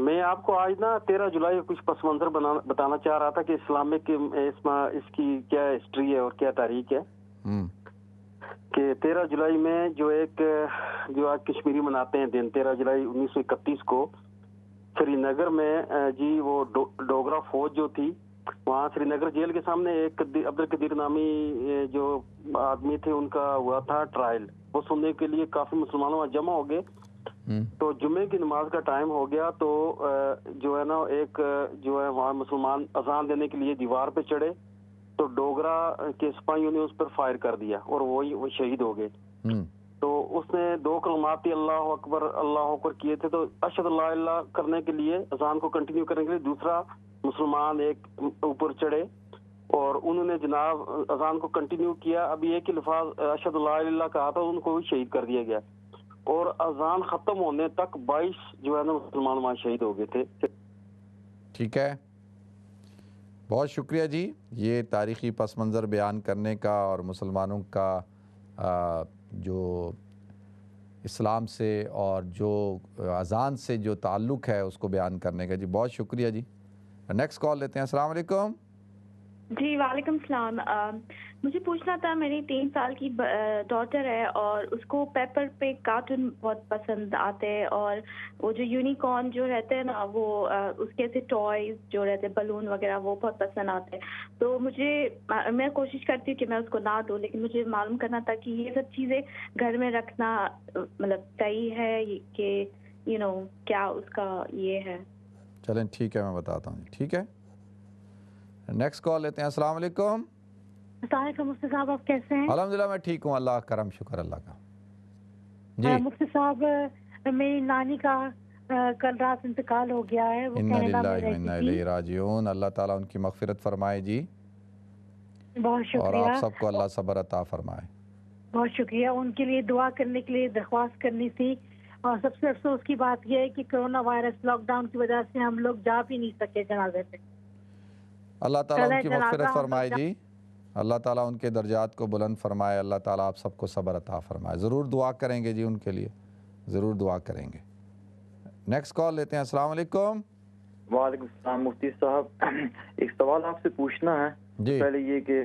میں آپ کو آج نا 13 جولائی کچھ پس منظر بتانا چاہ رہا تھا کہ اسلامک اس کی کیا ہسٹری ہے اور کیا تاریخ ہے. کہ 13 جولائی میں جو آج کشمیری مناتے ہیں دن 13 جولائی 1931 کو سری نگر میں جی وہ ڈوگرا فوج جو تھی وہاں سری نگر جیل کے سامنے ایک عبد القدیر نامی جو آدمی تھے ان کا ہوا تھا ٹرائل. وہ سننے کے لیے کافی مسلمانوں وہاں جمع ہو گئے. تو جمعے کی نماز کا ٹائم ہو گیا تو جو ہے نا ایک جو ہے وہاں مسلمان اذان دینے کے لیے دیوار پہ چڑھے تو ڈوگرا کے سپاہیوں نے اس پر فائر کر دیا اور وہ شہید ہو گئے. تو اس نے 2 کلمات اللہ اکبر کیے تھے. تو اشہد اللہ الہ کرنے کے لیے اذان کو کنٹینیو کرنے کے لیے دوسرا مسلمان ایک اوپر چڑھے اور انہوں نے جناب اذان کو کنٹینیو کیا. ابھی ایک ہی لفظ اشہد اللہ الہ کہا تھا, ان کو بھی شہید کر دیا گیا اور اذان ختم ہونے تک 22 جو ہے نا مسلمان وہاں شہید ہو گئے تھے. ٹھیک ہے, بہت شکریہ جی یہ تاریخی پس منظر بیان کرنے کا اور مسلمانوں کا جو اسلام سے اور جو اذان سے جو تعلق ہے اس کو بیان کرنے کا. جی بہت شکریہ جی. نیکسٹ کال لیتے ہیں. السلام علیکم. جی وعلیکم السلام. مجھے پوچھنا تھا, میری 3 سال کی ڈاٹر ہے اور اس کو پیپر پہ کارٹون بہت پسند آتے ہیں اور وہ جو یونیکارن جو رہتے ہیں نا وہ اس کے ایسے ٹوائز جو رہتے ہیں بلون وغیرہ وہ بہت پسند آتے ہیں. تو میں کوشش کرتی ہوں کہ میں اس کو نہ دوں, لیکن مجھے معلوم کرنا تھا کہ یہ سب چیزیں گھر میں رکھنا مطلب صحیح ہے کہ کیا اس کا یہ ہے. چلیں ٹھیک ہے, میں بتاتا ہوں. ٹھیک ہے, نیکسٹ کال لیتے ہیں. السلام علیکم. السلام علیکم مفتی صاحب, آپ کیسے ہیں؟ الحمدللہ میں ٹھیک ہوں, اللہ کرم شکر اللہ کا. جی مفتی صاحب میری نانی کا کل رات انتقال ہو گیا ہے, وہ انا کینیڈا میں للہ و انا رہتی الیہ تھی. راجعون. اللہ تعالیٰ ان کی مغفرت فرمائے جی, بہت اور شکریہ. آپ سب کو اللہ صبر عطا فرمائے. بہت شکریہ. ان کے لیے دعا کرنے کے لیے درخواست کرنی تھی. اور سب سے افسوس کی بات یہ ہے کہ کرونا وائرس لاک ڈاؤن کی وجہ سے ہم لوگ جا بھی نہیں سکے جنازے پہ. اللہ تعالیٰ ان کی مغفرت فرمائے جی, اللہ تعالیٰ ان کے درجات کو بلند فرمائے. اللہ تعالیٰ آپ سب کو صبر عطا فرمائے. ضرور دعا کریں گے جی ان کے لیے, ضرور دعا کریں گے. نیکسٹ کال لیتے ہیں. السلام علیکم. وعلیکم السلام مفتی صاحب, ایک سوال آپ سے پوچھنا ہے. جی پہلے یہ کہ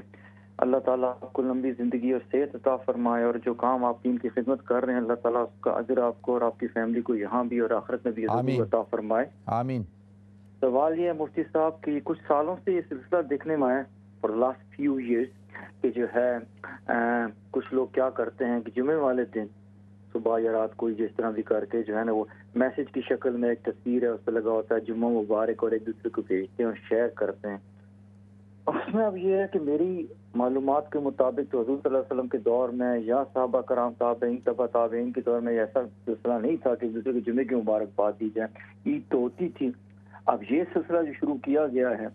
اللہ تعالیٰ آپ کو لمبی زندگی اور صحت عطا فرمائے, اور جو کام آپ دین کی خدمت کر رہے ہیں اللہ تعالیٰ اس کا اجر آپ کو اور آپ کی فیملی کو یہاں بھی اور آخرت میں بھی ضرور عطا فرمائے. آمین. سوال یہ ہے مفتی صاحب کہ کچھ سالوں سے یہ سلسلہ دیکھنے میں آیا فار لاسٹ فیو ایئرس کہ جو ہے کچھ لوگ کیا کرتے ہیں کہ جمعے والے دن صبح یا رات کوئی جس طرح بھی کر کے جو ہے نا وہ میسج کی شکل میں ایک تصویر ہے اس پہ لگا ہوتا ہے جمعہ مبارک, اور ایک دوسرے کو بھیجتے ہیں اور شیئر کرتے ہیں. اس میں اب یہ ہے کہ میری معلومات کے مطابق تو حضور صلی اللہ علیہ وسلم کے دور میں یا صحابہ کرام تابعین تبع تابعین کے دور میں ایسا سلسلہ نہیں تھا کہ ایک دوسرے کے جمعے کی مبارکباد دی جائے. عید تو ہوتی تھی. اب یہ سلسلہ جو شروع کیا گیا ہے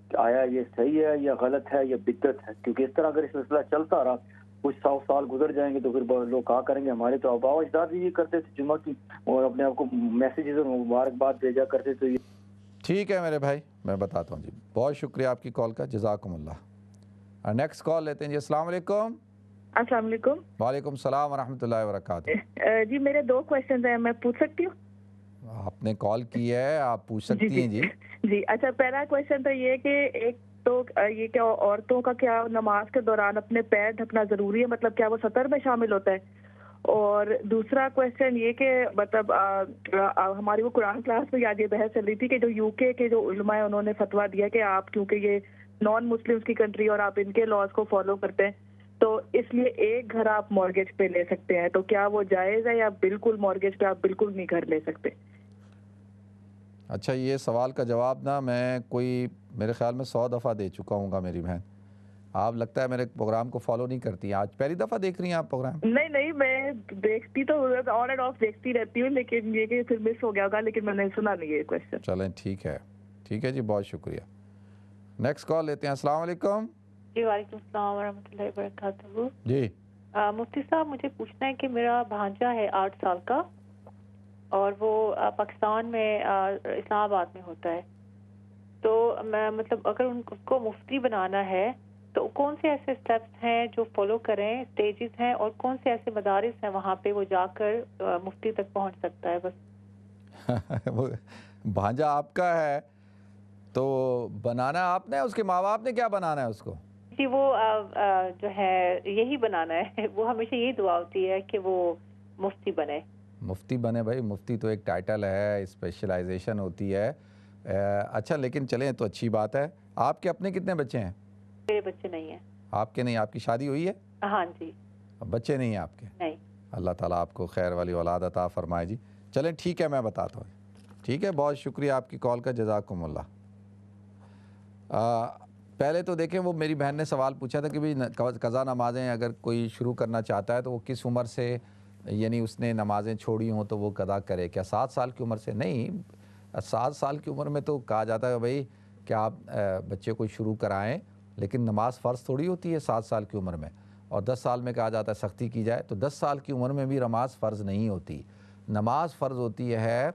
کہ آیا یہ صحیح ہے یا غلط ہے یا بدعت ہے, کیونکہ اس طرح اگر یہ سلسلہ چلتا رہا کچھ 100 سال گزر جائیں گے تو پھر لوگ کہا کریں گے ہمارے تو آبا و اجداد بھی یہ کرتے تھے جمعہ کی اور اپنے آپ کو میسیجز اور مبارکباد بھیجا کرتے تھے. ٹھیک ہے میرے بھائی, میں بتاتا ہوں جی. بہت شکریہ آپ کی کال کا, جزاکم اللہ. نیکسٹ کال لیتے ہیں جی. السلام علیکم. السلام علیکم. وعلیکم السلام ورحمۃ اللہ وبرکاتہ. جی میرے 2 کویشچنز ہیں, میں پوچھ سکتی ہوں؟ آپ نے کال کی ہے, آپ پوچھ سکتی ہیں جی. جی اچھا, پہلا کویشچن تو یہ کہ ایک تو یہ کہ عورتوں کا کیا نماز کے دوران اپنے پیر ڈھکنا ضروری ہے, مطلب کیا وہ سطر میں شامل ہوتا ہے؟ اور دوسرا کویشچن یہ کہ مطلب ہماری وہ قرآن کلاس میں آج یہ بحث چل رہی تھی کہ جو یو کے جو علماء ہیں انہوں نے فتویٰ دیا کہ آپ کیونکہ یہ نان مسلمس کی کنٹری اور آپ ان کے لاز کو فالو کرتے ہیں تو اس لیے ایک گھر آپ مارگیج پہ لے سکتے ہیں, تو کیا وہ جائز ہے یا بالکل مارگیج پہ آپ بالکل نہیں گھر لے سکتے؟ اچھا, یہ سوال کا جواب نا میں میرے خیال میں 100 دفعہ دے چکا ہوں گا میری بہن. آپ لگتا ہے میرے پروگرام کو فالو نہیں کرتی ہیں, آج پہلی دفعہ دیکھ رہی ہیں آپ پروگرام؟ نہیں میں دیکھتی تو آن اینڈ آف دیکھتی رہتی ہوں, لیکن یہ کہ پھر مس ہو گیا ہوگا, لیکن میں نے سنا نہیں یہ کویشچن. چلیں ٹھیک ہے جی, بہت شکریہ. نیکسٹ کال لیتے ہیں. السلام علیکم. جی وعلیکم السلام ورحمۃ اللہ وبرکاتہ. جی مفتی صاحب مجھے پوچھنا ہے کہ میرا بھانجا ہے 8 سال کا اور وہ پاکستان میں اسلام آباد میں ہوتا ہے, تو میں مطلب اگر ان کو مفتی بنانا ہے تو کون سے ایسے سٹیپس ہیں جو فالو کریں، سٹیجز ہیں، اور کون سے ایسے مدارس ہیں وہاں پہ وہ جا کر مفتی تک پہنچ سکتا ہے؟ بس وہ بھانجا آپ کا ہے تو بنانا آپ نے، اس کے ماں باپ نے کیا بنانا ہے اس کو؟ جی وہ جو ہے یہی بنانا ہے، وہ ہمیشہ یہی دعا ہوتی ہے کہ وہ مفتی بنے۔ مفتی بنے بھائی، مفتی تو ایک ٹائٹل ہے، اسپیشلائزیشن ہوتی ہے۔ اچھا لیکن چلیں تو اچھی بات ہے۔ آپ کے اپنے کتنے بچے ہیں؟ میرے بچے نہیں ہیں۔ آپ کے نہیں؟ آپ کی شادی ہوئی ہے؟ ہاں جی۔ بچے نہیں ہیں آپ کے؟ نہیں۔ اللہ تعالیٰ آپ کو خیر والی اولاد عطا فرمائے جی۔ چلیں ٹھیک ہے، میں بتاتا ہوں۔ ٹھیک ہے، بہت شکریہ آپ کی کال کا، جزاکم اللہ۔ پہلے تو دیکھیں وہ میری بہن نے سوال پوچھا تھا کہ بھی قضا نمازیں اگر کوئی شروع کرنا چاہتا ہے تو وہ کس عمر سے، یعنی اس نے نمازیں چھوڑی ہوں تو وہ قضا کرے؟ کیا 7 سال کی عمر سے؟ نہیں، 7 سال کی عمر میں تو کہا جاتا ہے بھائی کہ آپ بچے کو شروع کرائیں، لیکن نماز فرض تھوڑی ہوتی ہے 7 سال کی عمر میں، اور 10 سال میں کہا جاتا ہے سختی کی جائے، تو 10 سال کی عمر میں بھی نماز فرض نہیں ہوتی۔ نماز فرض ہوتی ہے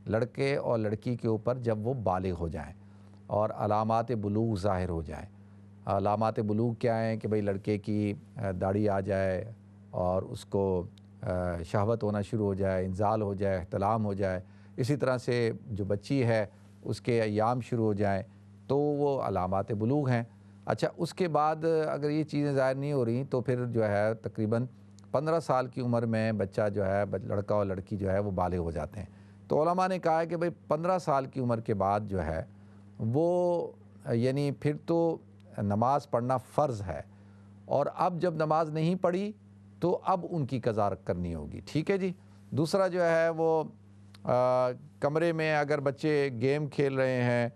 لڑکے اور لڑکی کے اوپر جب وہ بالغ ہو جائیں اور علامات بلوغ ظاہر ہو جائیں۔ علامات بلوغ کیا ہیں؟ کہ بھئی لڑکے کی داڑھی آ جائے اور اس کو شہوت ہونا شروع ہو جائے، انزال ہو جائے، احتلام ہو جائے، اسی طرح سے جو بچی ہے اس کے ایام شروع ہو جائیں، تو وہ علامات بلوغ ہیں۔ اچھا، اس کے بعد اگر یہ چیزیں ظاہر نہیں ہو رہی تو پھر جو ہے تقریباً 15 سال کی عمر میں بچہ جو ہے، لڑکا اور لڑکی جو ہے وہ بالغ ہو جاتے ہیں۔ تو علماء نے کہا ہے کہ بھئی 15 سال کی عمر کے بعد جو ہے وہ یعنی پھر تو نماز پڑھنا فرض ہے، اور اب جب نماز نہیں پڑھی تو اب ان کی قضا کرنی ہوگی۔ ٹھیک ہے جی۔ دوسرا جو ہے وہ کمرے میں اگر بچے گیم کھیل رہے ہیں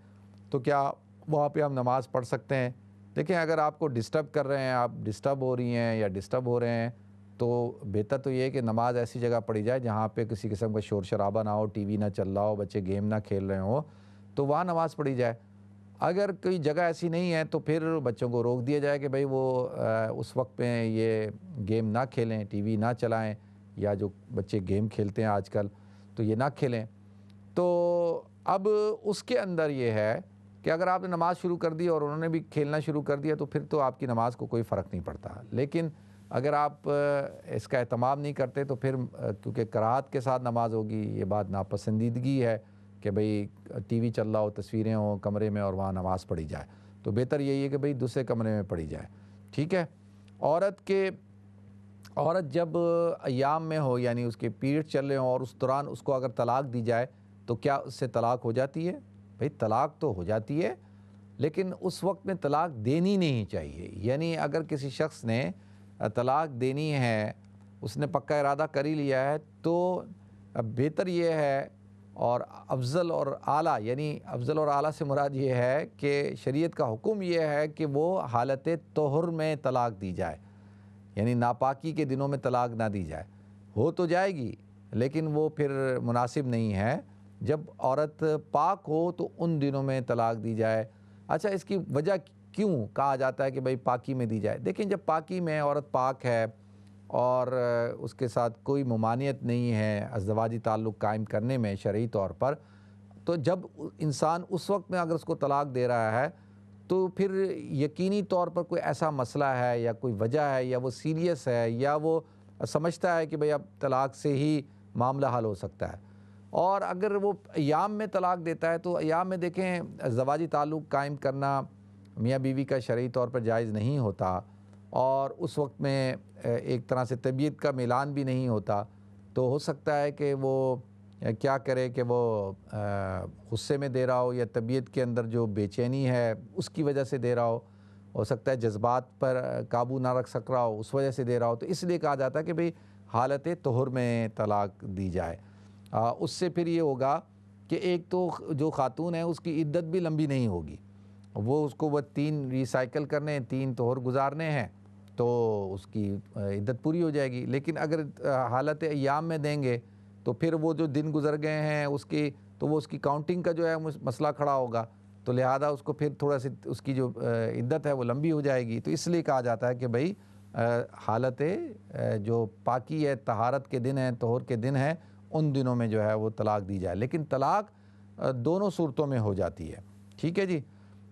تو کیا وہاں پہ ہم نماز پڑھ سکتے ہیں؟ دیکھیں اگر آپ کو ڈسٹرب کر رہے ہیں، آپ ڈسٹرب ہو رہی ہیں یا ڈسٹرب ہو رہے ہیں، تو بہتر تو یہ ہے کہ نماز ایسی جگہ پڑھی جائے جہاں پہ کسی قسم کا شور شرابہ نہ ہو، ٹی وی نہ چل رہا ہو، بچے گیم نہ کھیل رہے ہوں، تو وہاں نماز پڑھی جائے۔ اگر کوئی جگہ ایسی نہیں ہے تو پھر بچوں کو روک دیا جائے کہ بھئی وہ اس وقت میں یہ گیم نہ کھیلیں، ٹی وی نہ چلائیں، یا جو بچے گیم کھیلتے ہیں آج کل تو یہ نہ کھیلیں۔ تو اب اس کے اندر یہ ہے کہ اگر آپ نے نماز شروع کر دی اور انہوں نے بھی کھیلنا شروع کر دیا تو پھر تو آپ کی نماز کو کوئی فرق نہیں پڑتا، لیکن اگر آپ اس کا اہتمام نہیں کرتے تو پھر کیونکہ کراہت کے ساتھ نماز ہوگی، یہ بات ناپسندیدگی ہے کہ بھئی ٹی وی چل رہا ہو، تصویریں ہوں کمرے میں اور وہاں نماز پڑھی جائے، تو بہتر یہی ہے کہ بھئی دوسرے کمرے میں پڑھی جائے۔ ٹھیک ہے۔ عورت جب ایام میں ہو، یعنی اس کے پیریڈ چل رہے ہوں اور اس دوران اس کو اگر طلاق دی جائے تو کیا اس سے طلاق ہو جاتی ہے؟ بھئی طلاق تو ہو جاتی ہے، لیکن اس وقت میں طلاق دینی نہیں چاہیے۔ یعنی اگر کسی شخص نے طلاق دینی ہے، اس نے پکا ارادہ کر ہی لیا ہے، تو بہتر یہ ہے اور افضل اور اعلیٰ، یعنی افضل اور اعلیٰ سے مراد یہ ہے کہ شریعت کا حکم یہ ہے کہ وہ حالت طہر میں طلاق دی جائے، یعنی ناپاکی کے دنوں میں طلاق نہ دی جائے۔ ہو تو جائے گی لیکن وہ پھر مناسب نہیں ہے۔ جب عورت پاک ہو تو ان دنوں میں طلاق دی جائے۔ اچھا، اس کی وجہ کیوں کہا جاتا ہے کہ بھئی پاکی میں دی جائے؟ دیکھیں جب پاکی میں عورت پاک ہے اور اس کے ساتھ کوئی ممانعت نہیں ہے ازدواجی تعلق قائم کرنے میں شرعی طور پر، تو جب انسان اس وقت میں اگر اس کو طلاق دے رہا ہے تو پھر یقینی طور پر کوئی ایسا مسئلہ ہے یا کوئی وجہ ہے یا وہ سیریس ہے یا وہ سمجھتا ہے کہ بھئی اب طلاق سے ہی معاملہ حل ہو سکتا ہے۔ اور اگر وہ ایام میں طلاق دیتا ہے تو ایام میں دیکھیں ازدواجی تعلق قائم کرنا میاں بیوی کا شرعی طور پر جائز نہیں ہوتا، اور اس وقت میں ایک طرح سے طبیعت کا میلان بھی نہیں ہوتا، تو ہو سکتا ہے کہ وہ کیا کرے کہ وہ غصے میں دے رہا ہو یا طبیعت کے اندر جو بے چینی ہے اس کی وجہ سے دے رہا ہو سکتا ہے جذبات پر قابو نہ رکھ سک رہا ہو اس وجہ سے دے رہا ہو، تو اس لیے کہا جاتا ہے کہ بھئی حالت طہر میں طلاق دی جائے۔ اس سے پھر یہ ہوگا کہ ایک تو جو خاتون ہے اس کی عدت بھی لمبی نہیں ہوگی، وہ اس کو 3 ریسائیکل کرنے، 3 طہر گزارنے ہیں تو اس کی عدت پوری ہو جائے گی۔ لیکن اگر حالت ایام میں دیں گے تو پھر وہ جو دن گزر گئے ہیں اس کی، تو وہ اس کی کاؤنٹنگ کا جو ہے مسئلہ کھڑا ہوگا، تو لہذا اس کو پھر تھوڑا سی اس کی جو عدت ہے وہ لمبی ہو جائے گی۔ تو اس لیے کہا جاتا ہے کہ بھئی حالت جو پاکی ہے، طہارت کے دن ہیں، طہور کے دن ہیں، ان دنوں میں جو ہے وہ طلاق دی جائے۔ لیکن طلاق دونوں صورتوں میں ہو جاتی ہے۔ ٹھیک ہے جی.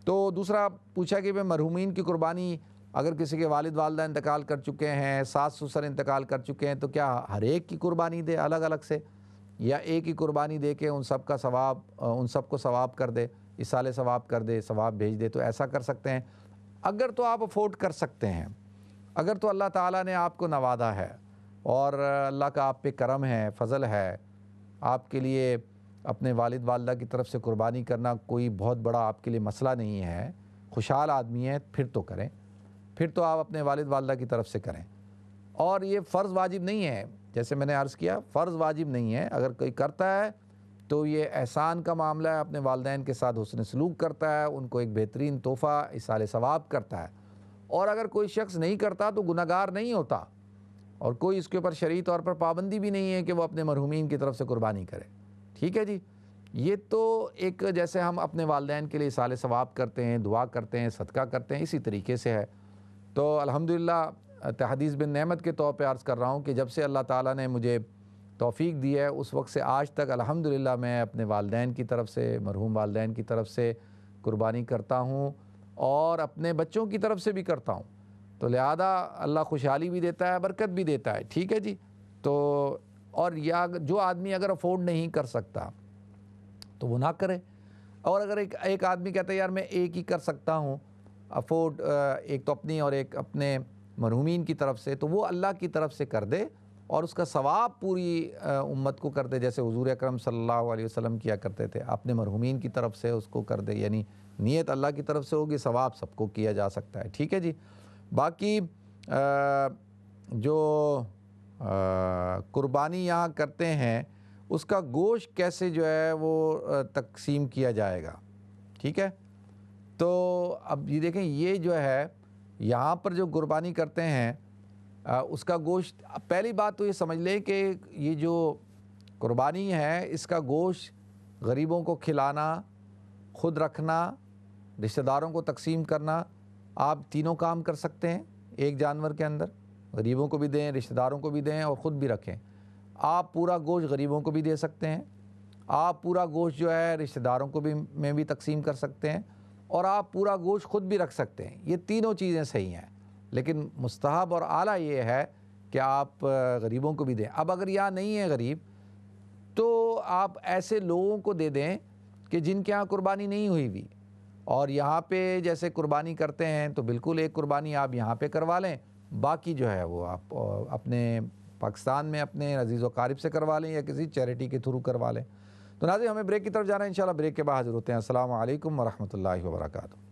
تو دوسرا پوچھا کہ مرحومین کی قربانی اگر کسی کے والد والدہ انتقال کر چکے ہیں، ساس سسر انتقال کر چکے ہیں، تو کیا ہر ایک کی قربانی دے الگ الگ سے، یا ایک ہی قربانی دے کے ان سب کا ثواب، ان سب کو ثواب کر دے، اصال ثواب کر دے، ثواب بھیج دے؟ تو ایسا کر سکتے ہیں اگر تو آپ افورڈ کر سکتے ہیں. اگر تو اللہ تعالیٰ نے آپ کو نوازا ہے اور اللہ کا آپ پہ کرم ہے، فضل ہے، آپ کے لیے اپنے والد والدہ کی طرف سے قربانی کرنا کوئی بہت بڑا آپ کے لیے مسئلہ نہیں ہے، خوشحال آدمی ہے، پھر تو کریں، پھر تو آپ اپنے والد والدہ کی طرف سے کریں. اور یہ فرض واجب نہیں ہے، جیسے میں نے عرض کیا فرض واجب نہیں ہے. اگر کوئی کرتا ہے تو یہ احسان کا معاملہ ہے، اپنے والدین کے ساتھ حسن سلوک کرتا ہے، ان کو ایک بہترین تحفہ اصال ثواب کرتا ہے. اور اگر کوئی شخص نہیں کرتا تو گناہگار نہیں ہوتا، اور کوئی اس کے اوپر شرعی طور پر پابندی بھی نہیں ہے کہ وہ اپنے مرحومین کی طرف سے قربانی کرے. ٹھیک ہے جی. یہ تو ایک جیسے ہم اپنے والدین کے لیے اصال ثواب کرتے ہیں، دعا کرتے ہیں، صدقہ کرتے ہیں، اسی طریقے سے ہے. تو الحمدللہ تحدیث بن نعمت کے طور پہ عرض کر رہا ہوں کہ جب سے اللہ تعالیٰ نے مجھے توفیق دی ہے اس وقت سے آج تک الحمدللہ میں اپنے والدین کی طرف سے، مرحوم والدین کی طرف سے قربانی کرتا ہوں، اور اپنے بچوں کی طرف سے بھی کرتا ہوں. تو لہذا اللہ خوشحالی بھی دیتا ہے، برکت بھی دیتا ہے. ٹھیک ہے جی. تو اور یا جو آدمی اگر افورڈ نہیں کر سکتا تو وہ نہ کرے. اور اگر ایک آدمی کہتا ہے یار میں ایک ہی کر سکتا ہوں افورڈ، ایک تو اپنی اور ایک اپنے مرحومین کی طرف سے، تو وہ اللہ کی طرف سے کر دے اور اس کا ثواب پوری امت کو کر دے، جیسے حضور اکرم صلی اللہ علیہ وسلم کیا کرتے تھے. اپنے مرحومین کی طرف سے اس کو کر دے، یعنی نیت اللہ کی طرف سے ہوگی، ثواب سب کو کیا جا سکتا ہے. ٹھیک ہے جی. باقی جو قربانی یہاں کرتے ہیں اس کا گوشت کیسے جو ہے وہ تقسیم کیا جائے گا. ٹھیک ہے. تو اب یہ دیکھیں، یہ جو ہے یہاں پر جو قربانی کرتے ہیں اس کا گوشت، پہلی بات تو یہ سمجھ لیں کہ یہ جو قربانی ہے اس کا گوشت غریبوں کو کھلانا، خود رکھنا، رشتہ داروں کو تقسیم کرنا، آپ تینوں کام کر سکتے ہیں ایک جانور کے اندر. غریبوں کو بھی دیں، رشتہ داروں کو بھی دیں، اور خود بھی رکھیں. آپ پورا گوشت غریبوں کو بھی دے سکتے ہیں، آپ پورا گوشت جو ہے رشتہ داروں کو بھی میں بھی تقسیم کر سکتے ہیں، اور آپ پورا گوشت خود بھی رکھ سکتے ہیں. یہ تینوں چیزیں صحیح ہیں، لیکن مستحب اور اعلیٰ یہ ہے کہ آپ غریبوں کو بھی دیں. اب اگر یہاں نہیں ہے غریب تو آپ ایسے لوگوں کو دے دیں کہ جن کے ہاں قربانی نہیں ہوئی ہوئی، اور یہاں پہ جیسے قربانی کرتے ہیں تو بالکل ایک قربانی آپ یہاں پہ کروا لیں، باقی جو ہے وہ آپ اپنے پاکستان میں اپنے عزیز و قارب سے کروا لیں یا کسی چیریٹی کے تھرو کروا لیں. تو ناظرین ہمیں بریک کی طرف جانا ہے، انشاءاللہ بریک کے بعد حاضر ہوتے ہیں. السلام علیکم ورحمۃ اللہ وبرکاتہ.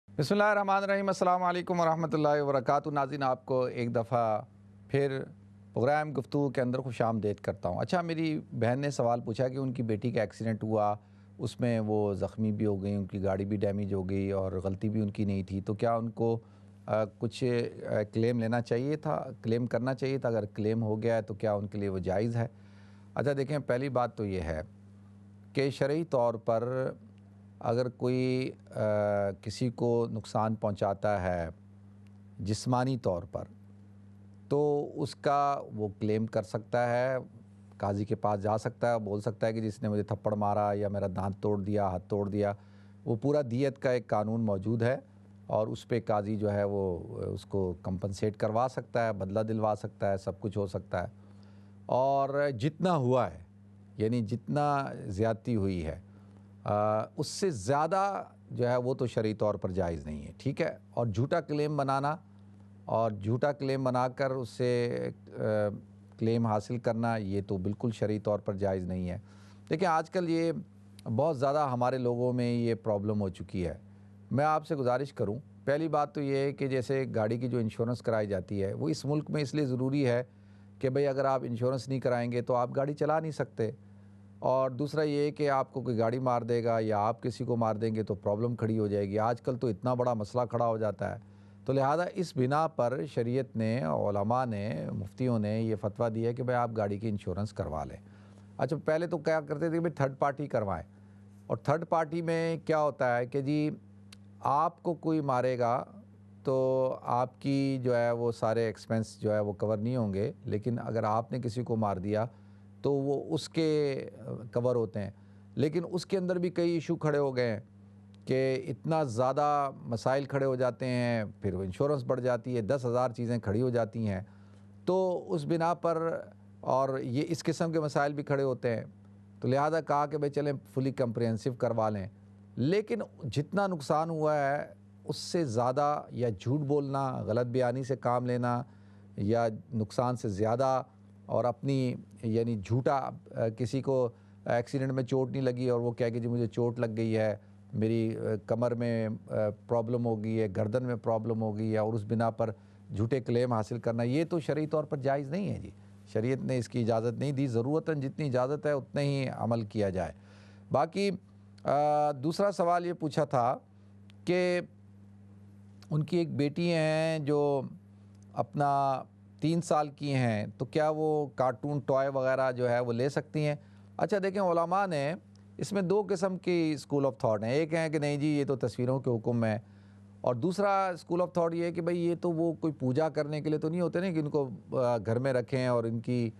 بسم اللہ الرحمن الرحیم. السلام علیکم ورحمۃ اللہ وبرکاتہ. ناظرین آپ کو ایک دفعہ پھر پروگرام گفتگو کے اندر خوش آمدید کرتا ہوں. اچھا، میری بہن نے سوال پوچھا کہ ان کی بیٹی کا ایکسیڈنٹ ہوا، اس میں وہ زخمی بھی ہو گئی، ان کی گاڑی بھی ڈیمیج ہو گئی اور غلطی بھی ان کی نہیں تھی، تو کیا ان کو کچھ کلیم لینا چاہیے تھا، کلیم کرنا چاہیے تھا؟ اگر کلیم ہو گیا ہے تو کیا ان کے لیے وہ جائز ہے؟ اچھا دیکھیں، پہلی بات تو یہ ہے کہ شرعی طور پر اگر کوئی کسی کو نقصان پہنچاتا ہے جسمانی طور پر تو اس کا وہ کلیم کر سکتا ہے، قاضی کے پاس جا سکتا ہے، بول سکتا ہے کہ جس نے مجھے تھپڑ مارا یا میرا دانت توڑ دیا، ہاتھ توڑ دیا. وہ پورا دیت کا ایک قانون موجود ہے اور اس پہ قاضی جو ہے وہ اس کو کمپنسیٹ کروا سکتا ہے، بدلہ دلوا سکتا ہے، سب کچھ ہو سکتا ہے. اور جتنا ہوا ہے، یعنی جتنا زیادتی ہوئی ہے اس سے زیادہ جو ہے وہ تو شرعی طور پر جائز نہیں ہے. ٹھیک ہے. اور جھوٹا کلیم بنانا اور جھوٹا کلیم بنا کر اس سے کلیم حاصل کرنا، یہ تو بالکل شرعی طور پر جائز نہیں ہے. دیکھیں، آج کل یہ بہت زیادہ ہمارے لوگوں میں یہ پرابلم ہو چکی ہے. میں آپ سے گزارش کروں، پہلی بات تو یہ ہے کہ جیسے گاڑی کی جو انشورنس کرائی جاتی ہے وہ اس ملک میں اس لیے ضروری ہے کہ بھئی اگر آپ انشورنس نہیں کرائیں گے تو آپ گاڑی چلا نہیں سکتے. اور دوسرا یہ کہ آپ کو کوئی گاڑی مار دے گا یا آپ کسی کو مار دیں گے تو پرابلم کھڑی ہو جائے گی. آج کل تو اتنا بڑا مسئلہ کھڑا ہو جاتا ہے. تو لہٰذا اس بنا پر شریعت نے، علماء نے، مفتیوں نے یہ فتویٰ دیا کہ بھئی آپ گاڑی کی انشورنس کروا لیں. اچھا، پہلے تو کیا کرتے تھے کہ بھئی تھرڈ پارٹی کروائیں. اور تھرڈ پارٹی میں کیا ہوتا ہے کہ جی آپ کو کوئی مارے گا تو آپ کی جو ہے وہ سارے ایکسپنس جو ہے وہ کور نہیں ہوں گے، لیکن اگر آپ نے کسی کو مار دیا تو وہ اس کے کور ہوتے ہیں. لیکن اس کے اندر بھی کئی ایشو کھڑے ہو گئے ہیں کہ اتنا زیادہ مسائل کھڑے ہو جاتے ہیں، پھر وہ انشورنس بڑھ جاتی ہے، 10,000 چیزیں کھڑی ہو جاتی ہیں. تو اس بنا پر اور یہ اس قسم کے مسائل بھی کھڑے ہوتے ہیں، تو لہذا کہا کہ بھئی چلیں فلی کمپریہنسو کروا لیں. لیکن جتنا نقصان ہوا ہے اس سے زیادہ یا جھوٹ بولنا، غلط بیانی سے کام لینا، یا نقصان سے زیادہ اور اپنی یعنی جھوٹا کسی کو ایکسیڈنٹ میں چوٹ نہیں لگی اور وہ کہہ کہ جی مجھے چوٹ لگ گئی ہے، میری کمر میں پرابلم ہو گئی ہے، گردن میں پرابلم ہو گئی ہے، اور اس بنا پر جھوٹے کلیم حاصل کرنا، یہ تو شرعی طور پر جائز نہیں ہے جی. شریعت نے اس کی اجازت نہیں دی. ضرورتاً جتنی اجازت ہے اتنے ہی عمل کیا جائے. باقی دوسرا سوال یہ پوچھا تھا کہ ان کی ایک بیٹی ہیں جو اپنا 3 سال کی ہیں، تو کیا وہ کارٹون ٹوائے وغیرہ جو ہے وہ لے سکتی ہیں؟ اچھا دیکھیں، علماء نے اس میں 2 قسم کی اسکول آف تھاٹ ہیں. ایک ہے کہ نہیں جی یہ تو تصویروں کے حکم ہے، اور دوسرا اسکول آف تھاٹ یہ ہے کہ بھئی یہ تو وہ کوئی پوجا کرنے کے لیے تو نہیں ہوتے نا کہ ان کو گھر میں رکھیں اور ان کی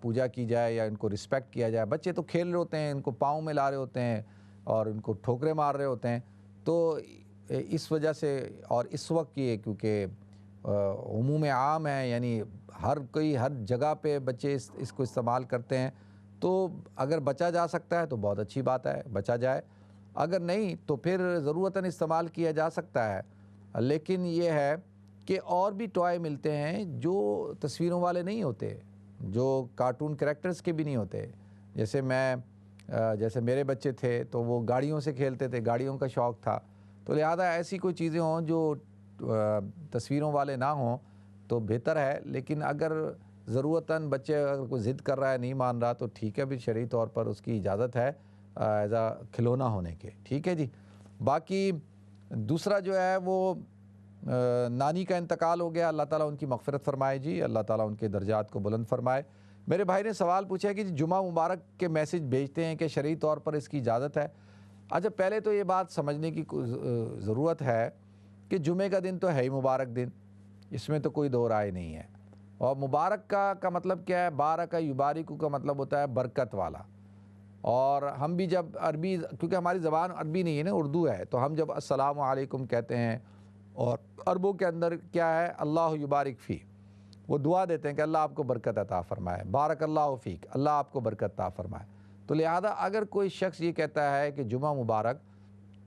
پوجا کی جائے یا ان کو رسپیکٹ کیا جائے. بچے تو کھیل رہے ہوتے ہیں، ان کو پاؤں میں لا رہے ہوتے ہیں اور ان کو ٹھوکرے مار رہے ہوتے ہیں. تو اس وجہ سے، اور اس وقت یہ کیونکہ عموم عام ہے، یعنی ہر جگہ پہ بچے اس کو استعمال کرتے ہیں، تو اگر بچا جا سکتا ہے تو بہت اچھی بات ہے، بچا جائے. اگر نہیں تو پھر ضرورتاً استعمال کیا جا سکتا ہے. لیکن یہ ہے کہ اور بھی ٹوائے ملتے ہیں جو تصویروں والے نہیں ہوتے، جو کارٹون کریکٹرز کے بھی نہیں ہوتے. جیسے میرے بچے تھے تو وہ گاڑیوں سے کھیلتے تھے، گاڑیوں کا شوق تھا، تو لہذا ایسی کوئی چیزیں ہوں جو تصویروں والے نہ ہوں تو بہتر ہے. لیکن اگر ضرورتاً بچے اگر کوئی ضد کر رہا ہے، نہیں مان رہا، تو ٹھیک ہے، بھی شرعی طور پر اس کی اجازت ہے ایز اے کھلونا ہونے کے. ٹھیک ہے جی. باقی دوسرا جو ہے وہ نانی کا انتقال ہو گیا، اللہ تعالیٰ ان کی مغفرت فرمائے جی، اللہ تعالیٰ ان کے درجات کو بلند فرمائے. میرے بھائی نے سوال پوچھا کہ جمعہ مبارک کے میسج بھیجتے ہیں کہ شرعی طور پر اس کی اجازت ہے. اچھا پہلے تو یہ بات سمجھنے کی ضرورت ہے کہ جمعہ کا دن تو ہے ہی مبارک دن، اس میں تو کوئی دو رائے نہیں ہے. اور مبارک کا مطلب کیا ہے؟ بارک یبارک کا مطلب ہوتا ہے برکت والا. اور ہم بھی جب عربی، کیونکہ ہماری زبان عربی نہیں ہے نا، اردو ہے، تو ہم جب السلام علیکم کہتے ہیں، اور عربوں کے اندر کیا ہے؟ اللہ یبارک فی، وہ دعا دیتے ہیں کہ اللہ آپ کو برکت عطا فرمائے، بارک اللہ فیک، اللہ آپ کو برکت عطا فرمائے. تو لہذا اگر کوئی شخص یہ کہتا ہے کہ جمعہ مبارک،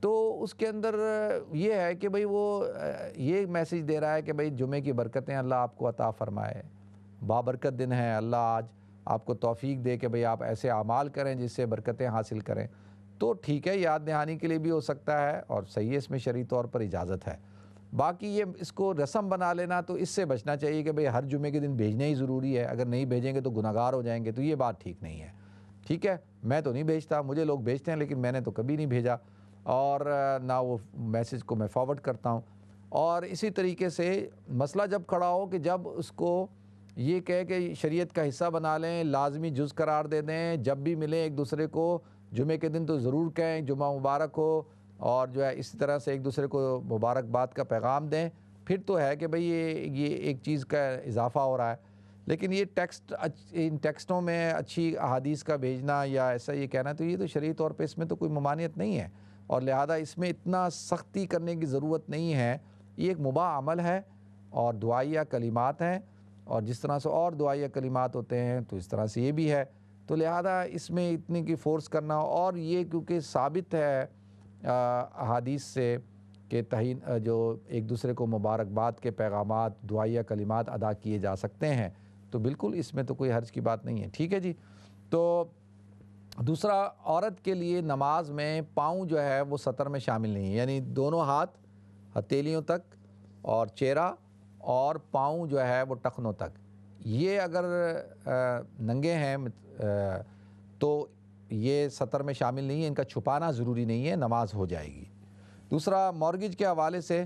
تو اس کے اندر یہ ہے کہ بھئی وہ یہ میسج دے رہا ہے کہ بھئی جمعے کی برکتیں اللہ آپ کو عطا فرمائے، بابرکت دن ہے، اللہ آج آپ کو توفیق دے کہ بھئی آپ ایسے اعمال کریں جس سے برکتیں حاصل کریں. تو ٹھیک ہے، یاد دہانی کے لیے بھی ہو سکتا ہے اور صحیح ہے، اس میں شرعی طور پر اجازت ہے. باقی یہ اس کو رسم بنا لینا، تو اس سے بچنا چاہیے کہ بھئی ہر جمعے کے دن بھیجنا ہی ضروری ہے، اگر نہیں بھیجیں گے تو گناہگار ہو جائیں گے، تو یہ بات ٹھیک نہیں ہے. ٹھیک ہے، میں تو نہیں بھیجتا، مجھے لوگ بھیجتے ہیں لیکن میں نے تو کبھی نہیں بھیجا، اور نہ وہ میسج کو میں فارورڈ کرتا ہوں. اور اسی طریقے سے مسئلہ جب کھڑا ہو کہ جب اس کو یہ کہے کہ شریعت کا حصہ بنا لیں، لازمی جز قرار دے دیں، جب بھی ملیں ایک دوسرے کو جمعے کے دن تو ضرور کہیں جمعہ مبارک ہو، اور جو ہے اسی طرح سے ایک دوسرے کو مبارکباد کا پیغام دیں، پھر تو ہے کہ بھئی یہ ایک چیز کا اضافہ ہو رہا ہے. لیکن یہ ان ٹیکسٹوں میں اچھی احادیث کا بھیجنا یا ایسا یہ کہنا، تو یہ تو شرعی طور پہ اس میں تو کوئی ممانعت نہیں ہے، اور لہذا اس میں اتنا سختی کرنے کی ضرورت نہیں ہے. یہ ایک مباح عمل ہے اور دعائیہ کلمات ہیں، اور جس طرح سے اور دعائیہ کلمات ہوتے ہیں تو اس طرح سے یہ بھی ہے. تو لہذا اس میں اتنی کی فورس کرنا، اور یہ کیونکہ ثابت ہے احادیث سے کہ جو ایک دوسرے کو مبارکباد کے پیغامات، دعائیہ کلمات ادا کیے جا سکتے ہیں، تو بالکل اس میں تو کوئی حرج کی بات نہیں ہے. ٹھیک ہے جی. تو دوسرا، عورت کے لیے نماز میں پاؤں جو ہے وہ سطر میں شامل نہیں ہے، یعنی دونوں ہاتھ ہتھیلیوں تک اور چہرہ، اور پاؤں جو ہے وہ ٹخنوں تک، یہ اگر ننگے ہیں تو یہ سطر میں شامل نہیں ہے، ان کا چھپانا ضروری نہیں ہے، نماز ہو جائے گی. دوسرا، مورگیج کے حوالے سے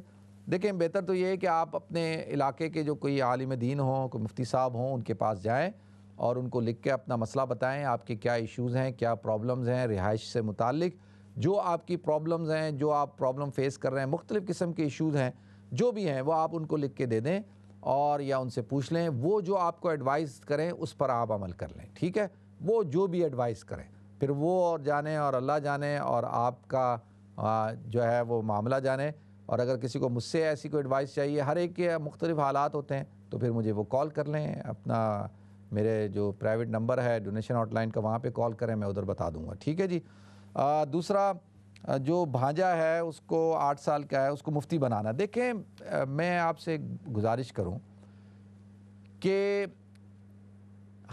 دیکھیں، بہتر تو یہ ہے کہ آپ اپنے علاقے کے جو کوئی عالم دین ہوں، کوئی مفتی صاحب ہوں، ان کے پاس جائیں اور ان کو لکھ کے اپنا مسئلہ بتائیں، آپ کے کیا ایشوز ہیں، کیا پرابلمز ہیں رہائش سے متعلق. جو آپ کی پرابلمز ہیں، جو آپ پرابلم فیس کر رہے ہیں، مختلف قسم کے ایشوز ہیں جو بھی ہیں، وہ آپ ان کو لکھ کے دے دیں اور یا ان سے پوچھ لیں. وہ جو آپ کو ایڈوائز کریں اس پر آپ عمل کر لیں. ٹھیک ہے، وہ جو بھی ایڈوائز کریں پھر وہ اور جانیں اور اللہ جانے اور آپ کا جو ہے وہ معاملہ جانے. اور اگر کسی کو مجھ سے ایسی کوئی ایڈوائس چاہیے، ہر ایک کے مختلف حالات ہوتے ہیں، تو پھر مجھے وہ کال کر لیں. اپنا میرے جو پرائیویٹ نمبر ہے ڈونیشن ہاٹ لائن کا، وہاں پہ کال کریں، میں ادھر بتا دوں گا. ٹھیک ہے جی. دوسرا جو بھانجا ہے اس کو 8 سال کا ہے، اس کو مفتی بنانا. دیکھیں میں آپ سے گزارش کروں کہ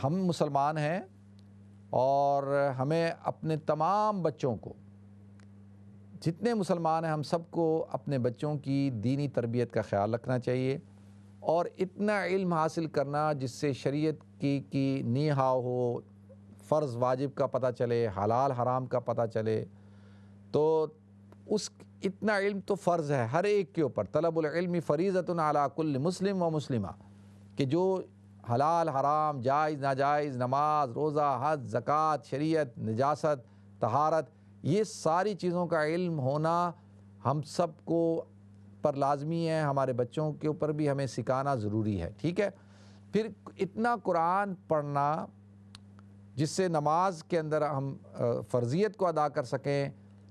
ہم مسلمان ہیں اور ہمیں اپنے تمام بچوں کو، جتنے مسلمان ہیں ہم سب کو اپنے بچوں کی دینی تربیت کا خیال رکھنا چاہیے اور اتنا علم حاصل کرنا جس سے شریعت کی نیہاو ہو، فرض واجب کا پتہ چلے، حلال حرام کا پتہ چلے. تو اتنا علم تو فرض ہے ہر ایک کے اوپر. طلب العلم فریضۃ علی کل مسلم و مسلمہ، کہ جو حلال حرام، جائز ناجائز، نماز، روزہ، حج، زکوٰۃ، شریعت، نجاست، طہارت، یہ ساری چیزوں کا علم ہونا ہم سب کو پر لازمی ہے. ہمارے بچوں کے اوپر بھی ہمیں سکھانا ضروری ہے. ٹھیک ہے. پھر اتنا قرآن پڑھنا جس سے نماز کے اندر ہم فرضیت کو ادا کر سکیں،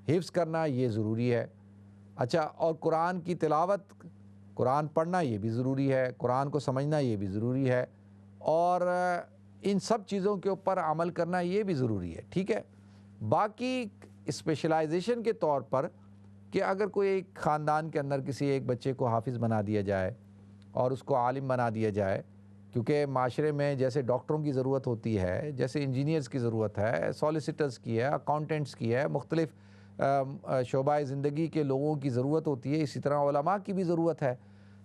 حفظ کرنا یہ ضروری ہے. اچھا، اور قرآن کی تلاوت، قرآن پڑھنا یہ بھی ضروری ہے، قرآن کو سمجھنا یہ بھی ضروری ہے، اور ان سب چیزوں کے اوپر عمل کرنا یہ بھی ضروری ہے. ٹھیک ہے. باقی اسپیشلائزیشن کے طور پر کہ اگر کوئی ایک خاندان کے اندر کسی ایک بچے کو حافظ بنا دیا جائے اور اس کو عالم بنا دیا جائے، کیونکہ معاشرے میں جیسے ڈاکٹروں کی ضرورت ہوتی ہے، جیسے انجینئرز کی ضرورت ہے، سالیسیٹرز کی ہے، اکاؤنٹنٹس کی ہے، مختلف شعبہ زندگی کے لوگوں کی ضرورت ہوتی ہے، اسی طرح علماء کی بھی ضرورت ہے.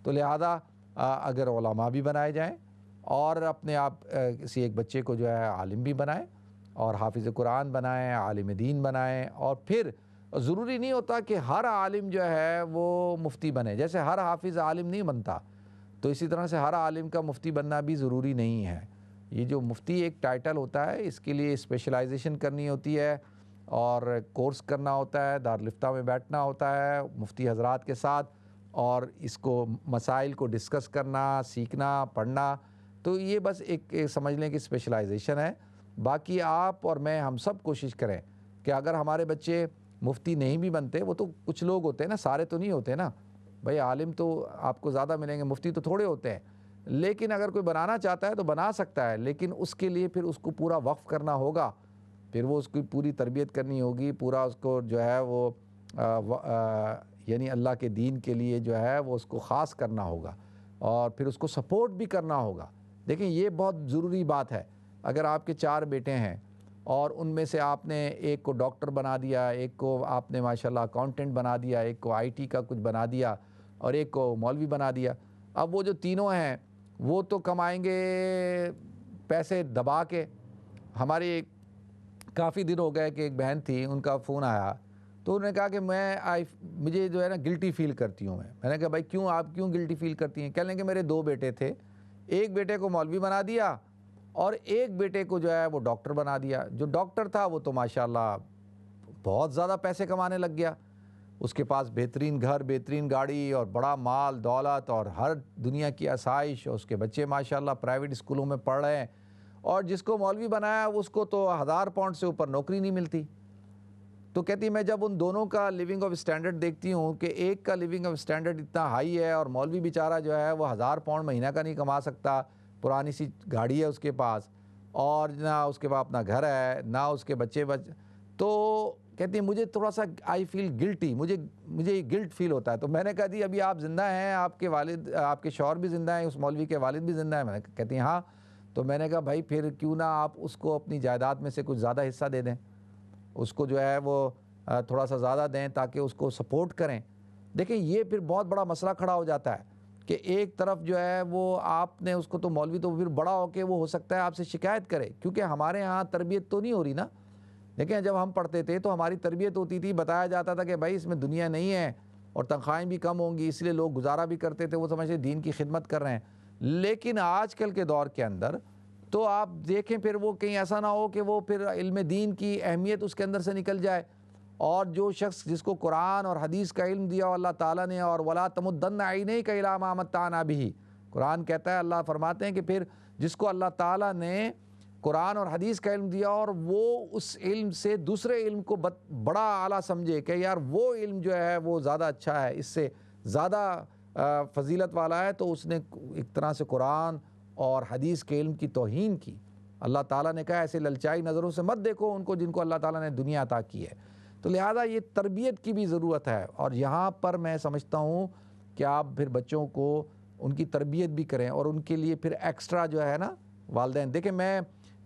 تو لہذا اگر علماء بھی بنائے جائیں اور اپنے آپ کسی ایک بچے کو جو ہے عالم بھی بنائیں اور حافظ قرآن بنائیں، عالم دین بنائیں. اور پھر ضروری نہیں ہوتا کہ ہر عالم جو ہے وہ مفتی بنے، جیسے ہر حافظ عالم نہیں بنتا، تو اسی طرح سے ہر عالم کا مفتی بننا بھی ضروری نہیں ہے. یہ جو مفتی ایک ٹائٹل ہوتا ہے، اس کے لیے اسپیشلائزیشن کرنی ہوتی ہے اور کورس کرنا ہوتا ہے، دارالفتہ میں بیٹھنا ہوتا ہے مفتی حضرات کے ساتھ اور اس کو مسائل کو ڈسکس کرنا، سیکھنا، پڑھنا. تو یہ بس ایک سمجھ لیں کہ اسپیشلائزیشن ہے. باقی آپ اور میں ہم سب کوشش کریں کہ اگر ہمارے بچے مفتی نہیں بھی بنتے، وہ تو کچھ لوگ ہوتے ہیں نا، سارے تو نہیں ہوتے نا بھائی. عالم تو آپ کو زیادہ ملیں گے، مفتی تو تھوڑے ہوتے ہیں. لیکن اگر کوئی بنانا چاہتا ہے تو بنا سکتا ہے، لیکن اس کے لیے پھر اس کو پورا وقف کرنا ہوگا، پھر وہ اس کی پوری تربیت کرنی ہوگی، پورا اس کو جو ہے وہ یعنی اللہ کے دین کے لیے جو ہے وہ اس کو خاص کرنا ہوگا اور پھر اس کو سپورٹ بھی کرنا ہوگا. دیکھیں یہ بہت ضروری بات ہے. اگر آپ کے 4 بیٹے ہیں اور ان میں سے آپ نے ایک کو ڈاکٹر بنا دیا، ایک کو آپ نے ماشاءاللہ اکاؤنٹنٹ بنا دیا، ایک کو IT کا کچھ بنا دیا اور ایک کو مولوی بنا دیا، اب وہ جو تینوں ہیں وہ تو کمائیں گے پیسے دبا کے. ہماری کافی دن ہو گئے کہ ایک بہن تھی، ان کا فون آیا تو انہوں نے کہا کہ مجھے جو ہے نا گلٹی فیل کرتی ہوں. میں نے کہا بھائی کیوں، آپ کیوں گلٹی فیل کرتی ہیں؟ کہنے لگے میرے 2 بیٹے تھے، ایک بیٹے کو مولوی بنا دیا اور ایک بیٹے کو جو ہے وہ ڈاکٹر بنا دیا. جو ڈاکٹر تھا وہ تو ماشاءاللہ بہت زیادہ پیسے کمانے لگ گیا، اس کے پاس بہترین گھر، بہترین گاڑی اور بڑا مال دولت اور ہر دنیا کی آسائش، اور اس کے بچے ماشاءاللہ پرائیویٹ اسکولوں میں پڑھ رہے ہیں. اور جس کو مولوی بنایا اس کو تو 1000 پاؤنڈ سے اوپر نوکری نہیں ملتی. تو کہتی میں جب ان دونوں کا لیونگ آف اسٹینڈرڈ دیکھتی ہوں کہ ایک کا لیونگ آف اسٹینڈرڈ اتنا ہائی ہے اور مولوی بیچارہ جو ہے وہ 1000 پاؤنڈ مہینہ کا نہیں کما سکتا، پرانی سی گاڑی ہے اس کے پاس اور نہ اس کے پاس اپنا گھر ہے، نہ اس کے بچے تو کہتی ہیں مجھے تھوڑا سا آئی فیل گلٹی، مجھے گلٹ فیل ہوتا ہے. تو میں نے کہا دی ابھی آپ زندہ ہیں، آپ کے والد، آپ کے شوہر بھی زندہ ہیں، اس مولوی کے والد بھی زندہ ہیں؟ میں نے کہتی ہیں ہاں. تو میں نے کہا بھائی پھر کیوں نہ آپ اس کو اپنی جائیداد میں سے کچھ زیادہ حصہ دے دیں، اس کو جو ہے وہ تھوڑا سا زیادہ دیں تاکہ اس کو سپورٹ کریں. دیکھیں یہ پھر بہت بڑا مسئلہ کھڑا ہو جاتا ہے کہ ایک طرف جو ہے وہ آپ نے اس کو تو مولوی، تو پھر بڑا ہو کے وہ ہو سکتا ہے آپ سے شکایت کرے، کیونکہ ہمارے ہاں تربیت تو نہیں ہو رہی نا. دیکھیں جب ہم پڑھتے تھے تو ہماری تربیت ہوتی تھی، بتایا جاتا تھا کہ بھائی اس میں دنیا نہیں ہے اور تنخواہیں بھی کم ہوں گی، اس لیے لوگ گزارا بھی کرتے تھے، وہ سمجھتے دین کی خدمت کر رہے ہیں. لیکن آج کل کے دور کے اندر تو آپ دیکھیں پھر وہ کہیں ایسا نہ ہو کہ وہ پھر علم دین کی اہمیت اس کے اندر سے نکل جائے اور جو شخص جس کو قرآن اور حدیث کا علم دیا اللہ تعالیٰ نے، اور وَلَا تَمُدَّنَّ عَيْنَيْكَ إِلَىٰ مَا مَتَّعْنَا بِهِ، قرآن کہتا ہے، اللہ فرماتے ہیں کہ پھر جس کو اللہ تعالیٰ نے قرآن اور حدیث کا علم دیا اور وہ اس علم سے دوسرے علم کو بڑا اعلیٰ سمجھے کہ یار وہ علم جو ہے وہ زیادہ اچھا ہے، اس سے زیادہ فضیلت والا ہے، تو اس نے ایک طرح سے قرآن اور حدیث کے علم کی توہین کی۔ اللہ تعالیٰ نے کہا ایسے للچائی نظروں سے مت دیکھو ان کو جن کو اللہ تعالیٰ نے دنیا عطا کی ہے۔ تو لہٰذا یہ تربیت کی بھی ضرورت ہے، اور یہاں پر میں سمجھتا ہوں کہ آپ پھر بچوں کو ان کی تربیت بھی کریں، اور ان کے لیے پھر ایکسٹرا جو ہے نا والدین دیکھیں، میں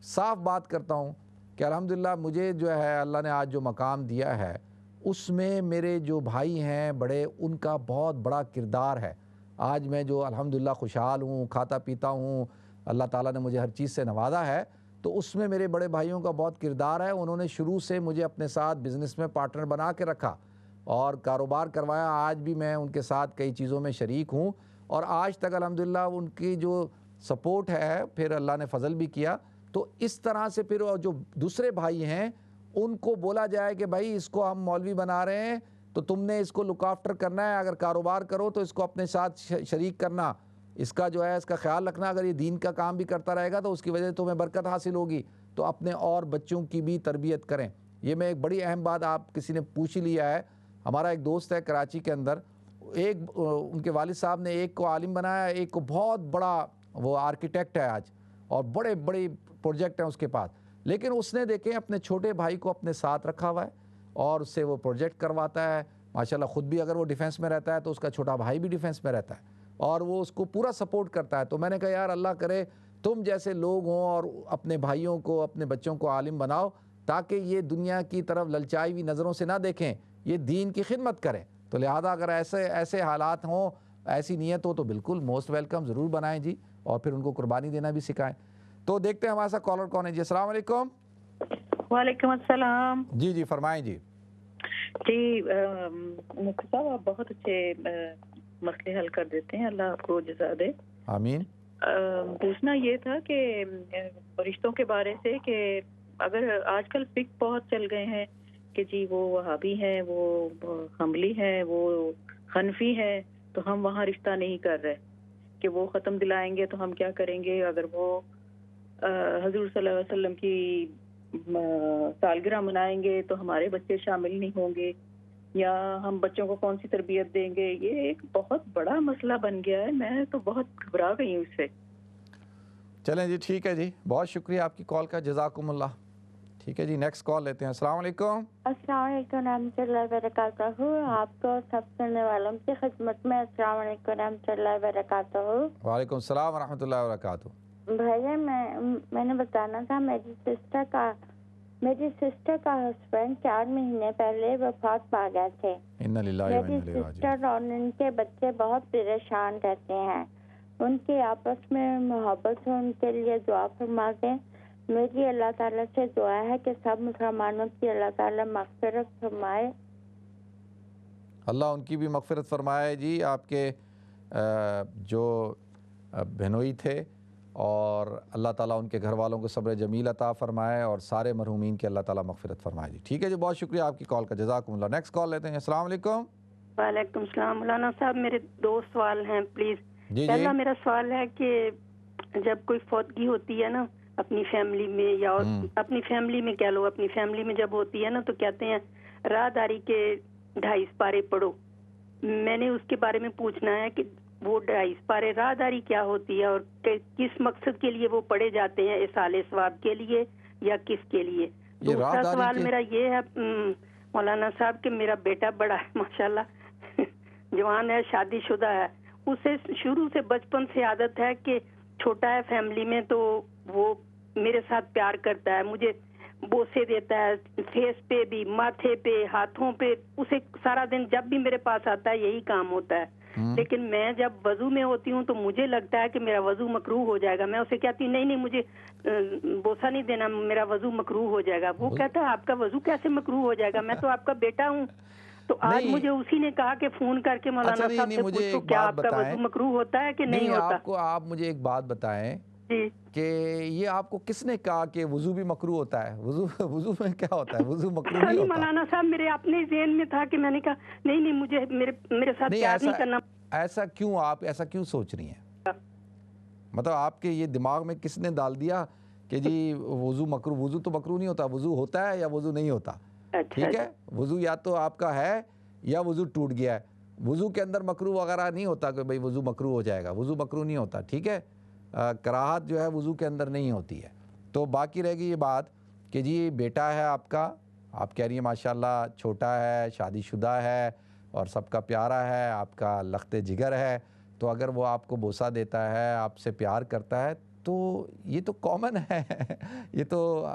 صاف بات کرتا ہوں کہ الحمدللہ مجھے جو ہے اللہ نے آج جو مقام دیا ہے اس میں میرے جو بھائی ہیں بڑے، ان کا بہت بڑا کردار ہے۔ آج میں جو الحمدللہ خوشحال ہوں، کھاتا پیتا ہوں، اللہ تعالیٰ نے مجھے ہر چیز سے نوازا ہے، تو اس میں میرے بڑے بھائیوں کا بہت کردار ہے۔ انہوں نے شروع سے مجھے اپنے ساتھ بزنس میں پارٹنر بنا کے رکھا اور کاروبار کروایا۔ آج بھی میں ان کے ساتھ کئی چیزوں میں شریک ہوں، اور آج تک الحمدللہ ان کی جو سپورٹ ہے پھر اللہ نے فضل بھی کیا۔ تو اس طرح سے پھر جو دوسرے بھائی ہیں ان کو بولا جائے کہ بھائی اس کو ہم مولوی بنا رہے ہیں تو تم نے اس کو لک آفٹر کرنا ہے، اگر کاروبار کرو تو اس کو اپنے ساتھ شریک کرنا، اس کا جو ہے اس کا خیال رکھنا، اگر یہ دین کا کام بھی کرتا رہے گا تو اس کی وجہ سے تمہیں برکت حاصل ہوگی۔ تو اپنے اور بچوں کی بھی تربیت کریں۔ یہ میں ایک بڑی اہم بات آپ کسی نے پوچھ ہی لیا ہے، ہمارا ایک دوست ہے کراچی کے اندر، ایک ان کے والد صاحب نے ایک کو عالم بنایا، ایک کو بہت بڑا وہ آرکیٹیکٹ ہے آج، اور بڑے بڑے پروجیکٹ ہیں اس کے پاس، لیکن اس نے دیکھیں اپنے چھوٹے بھائی کو اپنے ساتھ رکھا ہوا ہے اور اس سے وہ پروجیکٹ کرواتا ہے۔ ماشاءاللہ خود بھی اگر وہ ڈیفنس میں رہتا ہے تو اس کا چھوٹا بھائی بھی ڈیفنس میں رہتا ہے، اور وہ اس کو پورا سپورٹ کرتا ہے۔ تو میں نے کہا یار اللہ کرے تم جیسے لوگ ہوں اور اپنے بھائیوں کو، اپنے بچوں کو عالم بناؤ، تاکہ یہ دنیا کی طرف للچائی ہوئی نظروں سے نہ دیکھیں، یہ دین کی خدمت کریں۔ تو لہذا اگر ایسے حالات ہوں، ایسی نیت ہو تو بالکل موسٹ ویلکم، ضرور بنائیں جی، اور پھر ان کو قربانی دینا بھی سکھائیں۔ تو دیکھتے ہیں ہمارے ساتھ کالر کون ہے جی۔ السلام علیکم۔ وعلیکم السلام۔ جی جی فرمائیں جی۔ جی مفتی صاحب آپ بہت اچھے مسئلے حل کر دیتے ہیں، اللہ آپ کو جزا دے۔ آمین۔ پوچھنا یہ تھا کہ رشتوں کے بارے سے کہ اگر آج کل فک بہت چل گئے ہیں کہ جی وہ وہابی ہیں، وہ حنبلی ہیں، وہ حنفی ہیں، تو ہم وہاں رشتہ نہیں کر رہے، کہ وہ ختم دلائیں گے تو ہم کیا کریں گے، اگر وہ حضور صلی اللہ علیہ وسلم کی سالگرہ منائیں گے تو ہمارے بچے شامل نہیں ہوں گے، یا ہم بچوں کو کون سی تربیت دیں گے۔ یہ ایک بہت بڑا مسئلہ بن گیا ہے، میں تو بہت گھبرا گئی ہوں اس سے۔ چلیں جی ٹھیک ہے جی، بہت شکریہ آپ کی کال کا، جزاکم اللہ۔ ٹھیک ہے جی نیکسٹ کال لیتے ہیں۔ السلام علیکم۔ السلام علیکم رحمۃ اللہ وبرکاتہ۔ آپ کو سب سننے والوں کی خدمت میں السلام علیکم رحمۃ اللہ وبرکاتہ۔ وعلیکم السلام ورحمۃ اللہ وبرکاتہ۔ بھیا میں نے بتانا تھا، میری سسٹر کا ہسبینڈ 4 مہینے پہلے وفات پا گئے تھے۔ میری سسٹر اور ان کے بچے بہت پریشان رہتے ہیں، ان کی آپس میں محبت ہو، ان کے لیے دعا فرما دیں۔ میری اللہ تعالیٰ سے دعا ہے کہ سب مسلمانوں کی اللہ تعالیٰ مغفرت فرمائے۔ اللہ ان کی بھی مغفرت فرمائے جی۔ آپ کے جو بہنوئی تھے، اور اللہ تعالیٰ ان کے گھر والوں کو صبر جمیل عطا فرمائے، اور سارے مرحومین کی اللہ تعالیٰ مغفرت فرمائے جی۔ ٹھیک ہے جی، بہت شکریہ آپ کی کال کا، جزاکم اللہ۔ نیکسٹ کال لیتے ہیں۔ السلام علیکم۔ وعلیکم السلام۔ مولانا صاحب میرے 2 سوال ہیں پلیز۔ جی پہلا میرا سوال ہے کہ جب کوئی فوتگی ہوتی ہے نا اپنی فیملی میں، یا اپنی فیملی میں کہہ لو، اپنی فیملی میں جب ہوتی ہے نا تو کہتے ہیں راہداری کے 2.5 سپارے پڑھو۔ میں نے اس کے بارے میں پوچھنا ہے کہ وہ 2.5 سپارے راہداری کیا ہوتی ہے، اور کس مقصد کے لیے وہ پڑھے جاتے ہیں، اصالِ ثواب کے لیے یا کس کے لیے؟ دوسرا سوال میرا یہ ہے مولانا صاحب کہ میرا بیٹا بڑا ہے ماشاءاللہ، جوان ہے، شادی شدہ ہے، اسے شروع سے بچپن سے عادت ہے کہ چھوٹا ہے فیملی میں تو وہ میرے ساتھ پیار کرتا ہے، مجھے بوسے دیتا ہے، فیس پہ بھی، ماتھے پہ، ہاتھوں پہ، اسے سارا دن جب بھی میرے پاس آتا ہے یہی کام ہوتا ہے۔ لیکن میں جب وضو میں ہوتی ہوں تو مجھے لگتا ہے کہ میرا وضو مکروہ ہو جائے گا، میں اسے کہتی ہوں نہیں مجھے بوسا نہیں دینا، میرا وضو مکروہ ہو جائے گا۔ وہ کہتا ہے آپ کا وضو کیسے مکروہ ہو جائے گا، میں تو آپ کا بیٹا ہوں۔ تو آج مجھے اسی نے کہا کہ فون کر کے مولانا صاحب سے پوچھو کیا آپ کا وضو مکروہ ہوتا ہے کہ نہیں ہوتا۔ آپ مجھے ایک بات بتائیں کہ یہ آپ کو کس نے کہا کہ وضو بھی مکروہ ہوتا ہے؟ وضو میں کیا ہوتا ہے؟ وضو مکروہ نہیں ہوتا۔ مولانا صاحب میرے اپنے ذہن میں تھا کہ میں نے کہا نہیں مجھے میرے ساتھ پیار نہیں کرنا۔ ایسا کیوں، آپ ایسا کیوں سوچ رہی ہیں؟ مطلب آپ کے یہ دماغ میں کس نے ڈال دیا کہ جی وضو مکروہ؟ وضو تو مکروہ نہیں ہوتا، وضو ہوتا ہے یا وضو نہیں ہوتا، ٹھیک ہے؟ وضو یا تو آپ کا ہے یا وضو ٹوٹ گیا ہے۔ وضو کے اندر مکروہ وغیرہ نہیں ہوتا کہ بھئی وضو مکروہ ہو جائے گا، وضو مکروہ نہیں ہوتا، ٹھیک ہے؟ کراہت جو ہے وضو کے اندر نہیں ہوتی ہے۔ تو باقی رہ گئی یہ بات کہ جی بیٹا ہے آپ کا، آپ کہہ رہی ہیں ماشاءاللہ چھوٹا ہے، شادی شدہ ہے اور سب کا پیارا ہے، آپ کا لخت جگر ہے، تو اگر وہ آپ کو بوسہ دیتا ہے، آپ سے پیار کرتا ہے تو یہ تو کامن ہے، یہ تو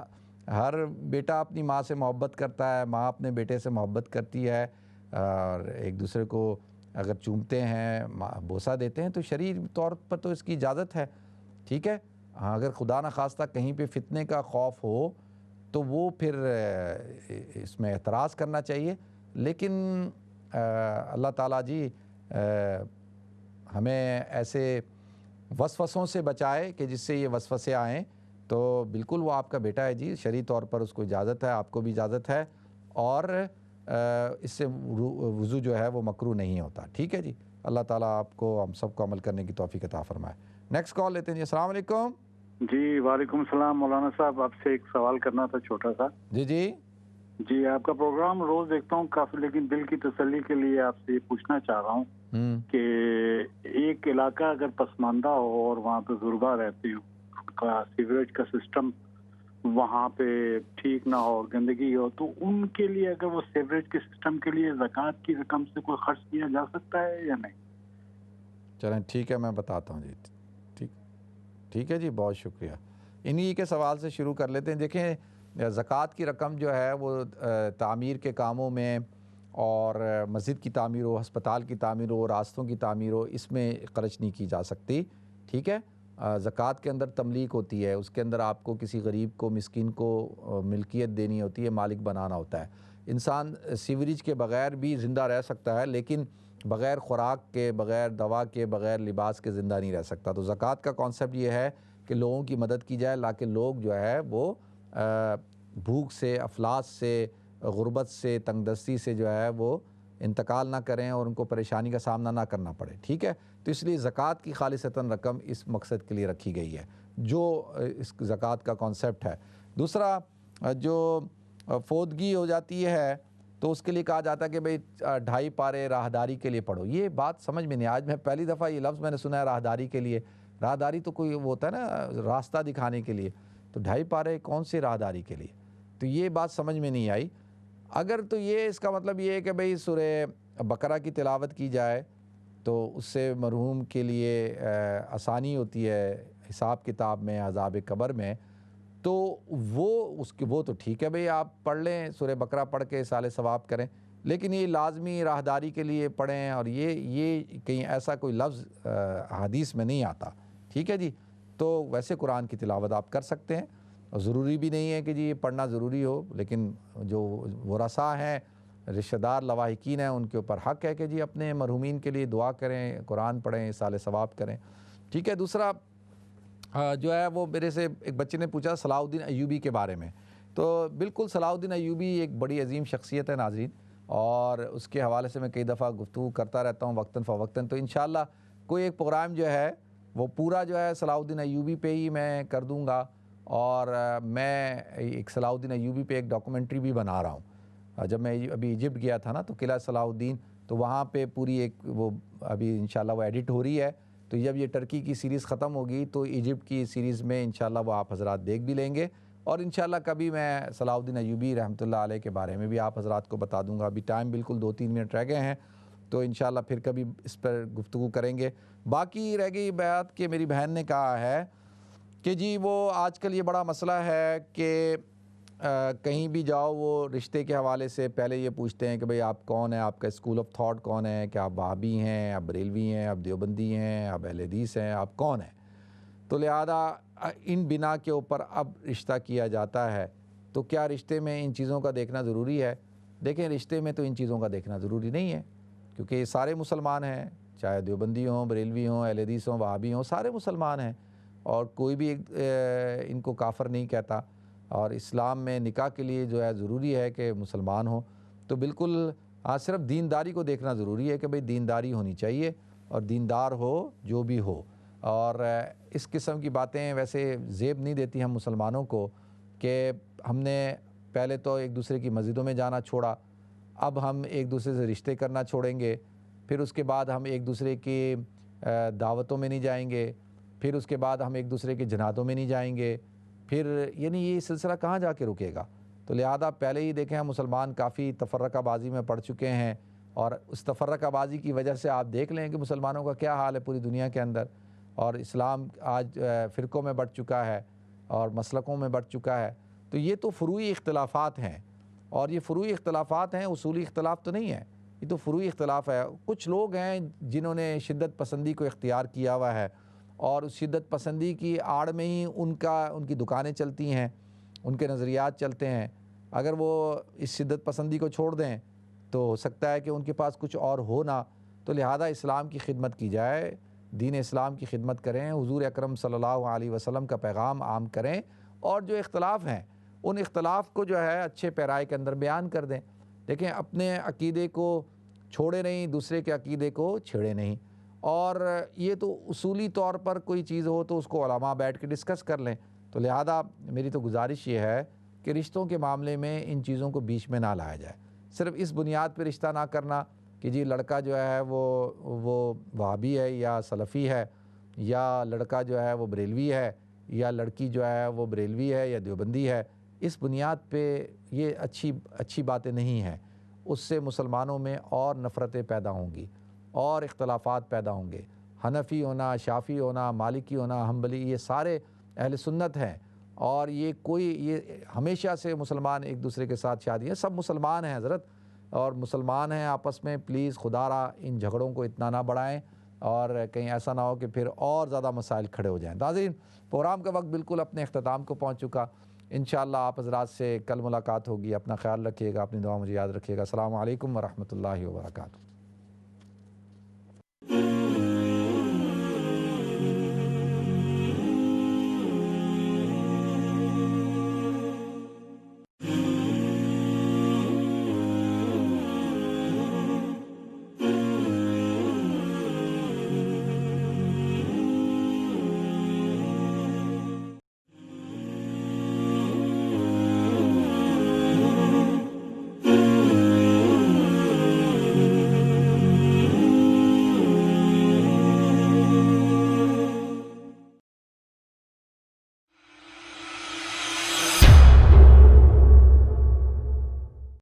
ہر بیٹا اپنی ماں سے محبت کرتا ہے، ماں اپنے بیٹے سے محبت کرتی ہے، اور ایک دوسرے کو اگر چومتے ہیں، بوسہ دیتے ہیں تو شرعی طور پر تو اس کی اجازت ہے، ٹھیک ہے؟ اگر خدا نخواستہ کہیں پہ فتنے کا خوف ہو تو وہ پھر اس میں اعتراض کرنا چاہیے، لیکن اللہ تعالیٰ جی ہمیں ایسے وسوسوں سے بچائے کہ جس سے یہ وسوسے آئیں، تو بالکل وہ آپ کا بیٹا ہے جی، شرعی طور پر اس کو اجازت ہے، آپ کو بھی اجازت ہے، اور اس سے وضو جو ہے وہ مکروہ نہیں ہوتا، ٹھیک ہے جی؟ اللہ تعالیٰ آپ کو ہم سب کو عمل کرنے کی توفیق عطا فرمائے۔ نیکسٹ کال لیتے ہیں جی۔ السلام علیکم۔ جی وعلیکم السلام مولانا صاحب، آپ سے ایک سوال کرنا تھا چھوٹا سا۔ جی آپ کا پروگرام روز دیکھتا ہوں کافی، لیکن دل کی تسلی کے لیے آپ سے یہ پوچھنا چاہ رہا ہوں کہ ایک علاقہ اگر پسماندہ ہو اور وہاں پہ غربا رہتے ہوں، ان کا سیوریج کا سسٹم وہاں پہ ٹھیک نہ ہو اور گندگی ہو، تو ان کے لیے اگر وہ سیوریج کے سسٹم کے لیے زکوٰۃ کی رقم سے کوئی خرچ کیا جا سکتا ہے یا نہیں؟ چلیں ٹھیک ہے، میں بتاتا ہوں جی، ٹھیک ہے جی، بہت شکریہ۔ انہی کے سوال سے شروع کر لیتے ہیں۔ دیکھیں زکوٰۃ کی رقم جو ہے وہ تعمیر کے کاموں میں، اور مسجد کی تعمیر ہو، ہسپتال کی تعمیر ہو، راستوں کی تعمیر ہو، اس میں خرچ نہیں کی جا سکتی، ٹھیک ہے؟ زکوٰۃ کے اندر تملیک ہوتی ہے، اس کے اندر آپ کو کسی غریب کو، مسکین کو ملکیت دینی ہوتی ہے، مالک بنانا ہوتا ہے۔ انسان سیوریج کے بغیر بھی زندہ رہ سکتا ہے، لیکن بغیر خوراک کے، بغیر دوا کے، بغیر لباس کے زندہ نہیں رہ سکتا۔ تو زکوٰۃ کا کانسیپٹ یہ ہے کہ لوگوں کی مدد کی جائے، تاکہ لوگ جو ہے وہ بھوک سے، افلاس سے، غربت سے، تنگ دستی سے جو ہے وہ انتقال نہ کریں اور ان کو پریشانی کا سامنا نہ کرنا پڑے، ٹھیک ہے؟ تو اس لیے زکوٰۃ کی خالصتاً رقم اس مقصد کے لیے رکھی گئی ہے، جو اس زکوٰۃ کا کانسیپٹ ہے۔ دوسرا، جو فوتگی ہو جاتی ہے تو اس کے لیے کہا جاتا ہے کہ بھئی 2.5 پارے راہداری کے لیے پڑھو۔ یہ بات سمجھ میں نہیں، آج میں پہلی دفعہ یہ لفظ میں نے سنا ہے راہداری کے لیے۔ راہداری تو کوئی وہ ہوتا ہے نا راستہ دکھانے کے لیے، تو 2.5 پارے کون سے راہداری کے لیے؟ تو یہ بات سمجھ میں نہیں آئی۔ اگر تو یہ اس کا مطلب یہ ہے کہ بھئی سورہ بقرہ کی تلاوت کی جائے تو اس سے مرحوم کے لیے آسانی ہوتی ہے حساب کتاب میں، عذاب قبر میں، تو وہ تو ٹھیک ہے بھئی آپ پڑھ لیں، سورہ بقرہ پڑھ کے سال ثواب کریں، لیکن یہ لازمی راہداری کے لیے پڑھیں، اور یہ کہیں ایسا کوئی لفظ حدیث میں نہیں آتا، ٹھیک ہے جی؟ تو ویسے قرآن کی تلاوت آپ کر سکتے ہیں، اور ضروری بھی نہیں ہے کہ جی یہ پڑھنا ضروری ہو، لیکن جو ورثاء ہیں، رشتہ دار لواحقین ہیں، ان کے اوپر حق ہے کہ جی اپنے مرحومین کے لیے دعا کریں، قرآن پڑھیں، سال ثواب کریں، ٹھیک ہے؟ دوسرا جو ہے وہ میرے سے ایک بچے نے پوچھا صلاح الدین ایوبی کے بارے میں، تو بالکل صلاح الدین ایوبی ایک بڑی عظیم شخصیت ہے ناظرین، اور اس کے حوالے سے میں کئی دفعہ گفتگو کرتا رہتا ہوں وقتاً فوقتاً، تو انشاءاللہ کوئی ایک پروگرام جو ہے وہ پورا جو ہے صلاح الدین ایوبی پہ ہی میں کر دوں گا، اور میں ایک صلاح الدین ایوبی پہ ایک ڈاکومنٹری بھی بنا رہا ہوں۔ جب میں ابھی ایجپٹ گیا تھا نا، تو قلعہ صلاح الدین، تو وہاں پہ پوری ایک وہ ابھی انشاءاللہ وہ ایڈٹ ہو رہی ہے، تو جب یہ ٹرکی کی سیریز ختم ہوگی تو ایجپٹ کی سیریز میں انشاءاللہ وہ آپ حضرات دیکھ بھی لیں گے، اور انشاءاللہ کبھی میں صلاح الدین ایوبی رحمۃ اللہ علیہ کے بارے میں بھی آپ حضرات کو بتا دوں گا۔ ابھی ٹائم بالکل 2-3 منٹ رہ گئے ہیں، تو انشاءاللہ پھر کبھی اس پر گفتگو کریں گے۔ باقی رہ گئی بات کہ میری بہن نے کہا ہے کہ جی وہ آج کل یہ بڑا مسئلہ ہے کہ کہیں بھی جاؤ وہ رشتے کے حوالے سے پہلے یہ پوچھتے ہیں کہ بھئی آپ کون ہیں، آپ کا اسکول آف تھاٹ کون ہے، کہ آپ وہابی ہیں، آپ بریلوی ہیں، آپ دیوبندی ہیں، آپ اہل حدیث ہیں، آپ کون ہیں؟ تو لہذا ان بنا کے اوپر اب رشتہ کیا جاتا ہے، تو کیا رشتے میں ان چیزوں کا دیکھنا ضروری ہے؟ دیکھیں رشتے میں تو ان چیزوں کا دیکھنا ضروری نہیں ہے، کیونکہ یہ سارے مسلمان ہیں، چاہے دیوبندی ہوں، بریلوی ہوں، اہل حدیث ہوں، وہابی ہوں، سارے مسلمان ہیں، اور کوئی بھی ان کو کافر نہیں کہتا، اور اسلام میں نکاح کے لیے جو ہے ضروری ہے کہ مسلمان ہو، تو بالکل صرف دینداری کو دیکھنا ضروری ہے کہ بھئی دینداری ہونی چاہیے اور دیندار ہو جو بھی ہو، اور اس قسم کی باتیں ویسے زیب نہیں دیتی ہم مسلمانوں کو کہ ہم نے پہلے تو ایک دوسرے کی مسجدوں میں جانا چھوڑا، اب ہم ایک دوسرے سے رشتے کرنا چھوڑیں گے، پھر اس کے بعد ہم ایک دوسرے کی دعوتوں میں نہیں جائیں گے، پھر اس کے بعد ہم ایک دوسرے کے جنازوں میں نہیں جائیں گے، پھر یعنی یہ سلسلہ کہاں جا کے رکے گا؟ تو لہذا پہلے ہی دیکھیں ہم مسلمان کافی تفرقہ بازی میں پڑ چکے ہیں، اور اس تفرقہ بازی کی وجہ سے آپ دیکھ لیں کہ مسلمانوں کا کیا حال ہے پوری دنیا کے اندر، اور اسلام آج فرقوں میں بٹ چکا ہے اور مسلکوں میں بٹ چکا ہے۔ تو یہ تو فروعی اختلافات ہیں، اور یہ فروعی اختلافات ہیں، اصولی اختلاف تو نہیں ہے، یہ تو فروعی اختلاف ہے۔ کچھ لوگ ہیں جنہوں نے شدت پسندی کو اختیار کیا ہوا ہے، اور اس شدت پسندی کی آڑ میں ہی ان کی دکانیں چلتی ہیں، ان کے نظریات چلتے ہیں۔ اگر وہ اس شدت پسندی کو چھوڑ دیں تو ہو سکتا ہے کہ ان کے پاس کچھ اور ہو نہ، تو لہذا اسلام کی خدمت کی جائے، دین اسلام کی خدمت کریں، حضور اکرم صلی اللہ علیہ وسلم کا پیغام عام کریں، اور جو اختلاف ہیں ان اختلاف کو جو ہے اچھے پیرائے کے اندر بیان کر دیں۔ دیکھیں اپنے عقیدے کو چھوڑے نہیں، دوسرے کے عقیدے کو چھیڑے نہیں، اور یہ تو اصولی طور پر کوئی چیز ہو تو اس کو علماء بیٹھ کے ڈسکس کر لیں۔ تو لہذا میری تو گزارش یہ ہے کہ رشتوں کے معاملے میں ان چیزوں کو بیچ میں نہ لایا جائے، صرف اس بنیاد پہ رشتہ نہ کرنا کہ جی لڑکا جو ہے وہ وہابی ہے یا سلفی ہے، یا لڑکا جو ہے وہ بریلوی ہے، یا لڑکی جو ہے وہ بریلوی ہے یا دیوبندی ہے، اس بنیاد پہ یہ اچھی باتیں نہیں ہیں۔ اس سے مسلمانوں میں اور نفرتیں پیدا ہوں گی اور اختلافات پیدا ہوں گے۔ حنفی ہونا، شافعی ہونا، مالکی ہونا، حنبلی، یہ سارے اہل سنت ہیں، اور یہ ہمیشہ سے مسلمان ایک دوسرے کے ساتھ شادی ہے، سب مسلمان ہیں حضرت، اور مسلمان ہیں آپس میں، پلیز خدا را ان جھگڑوں کو اتنا نہ بڑھائیں، اور کہیں ایسا نہ ہو کہ پھر اور زیادہ مسائل کھڑے ہو جائیں۔ ناظرین، پروگرام کا وقت بالکل اپنے اختتام کو پہنچ چکا، انشاءاللہ آپ حضرات سے کل ملاقات ہوگی۔ اپنا خیال رکھیے گا، اپنی دعا مجھے یاد رکھیے گا۔ السلام علیکم ورحمۃ اللہ وبرکاتہ۔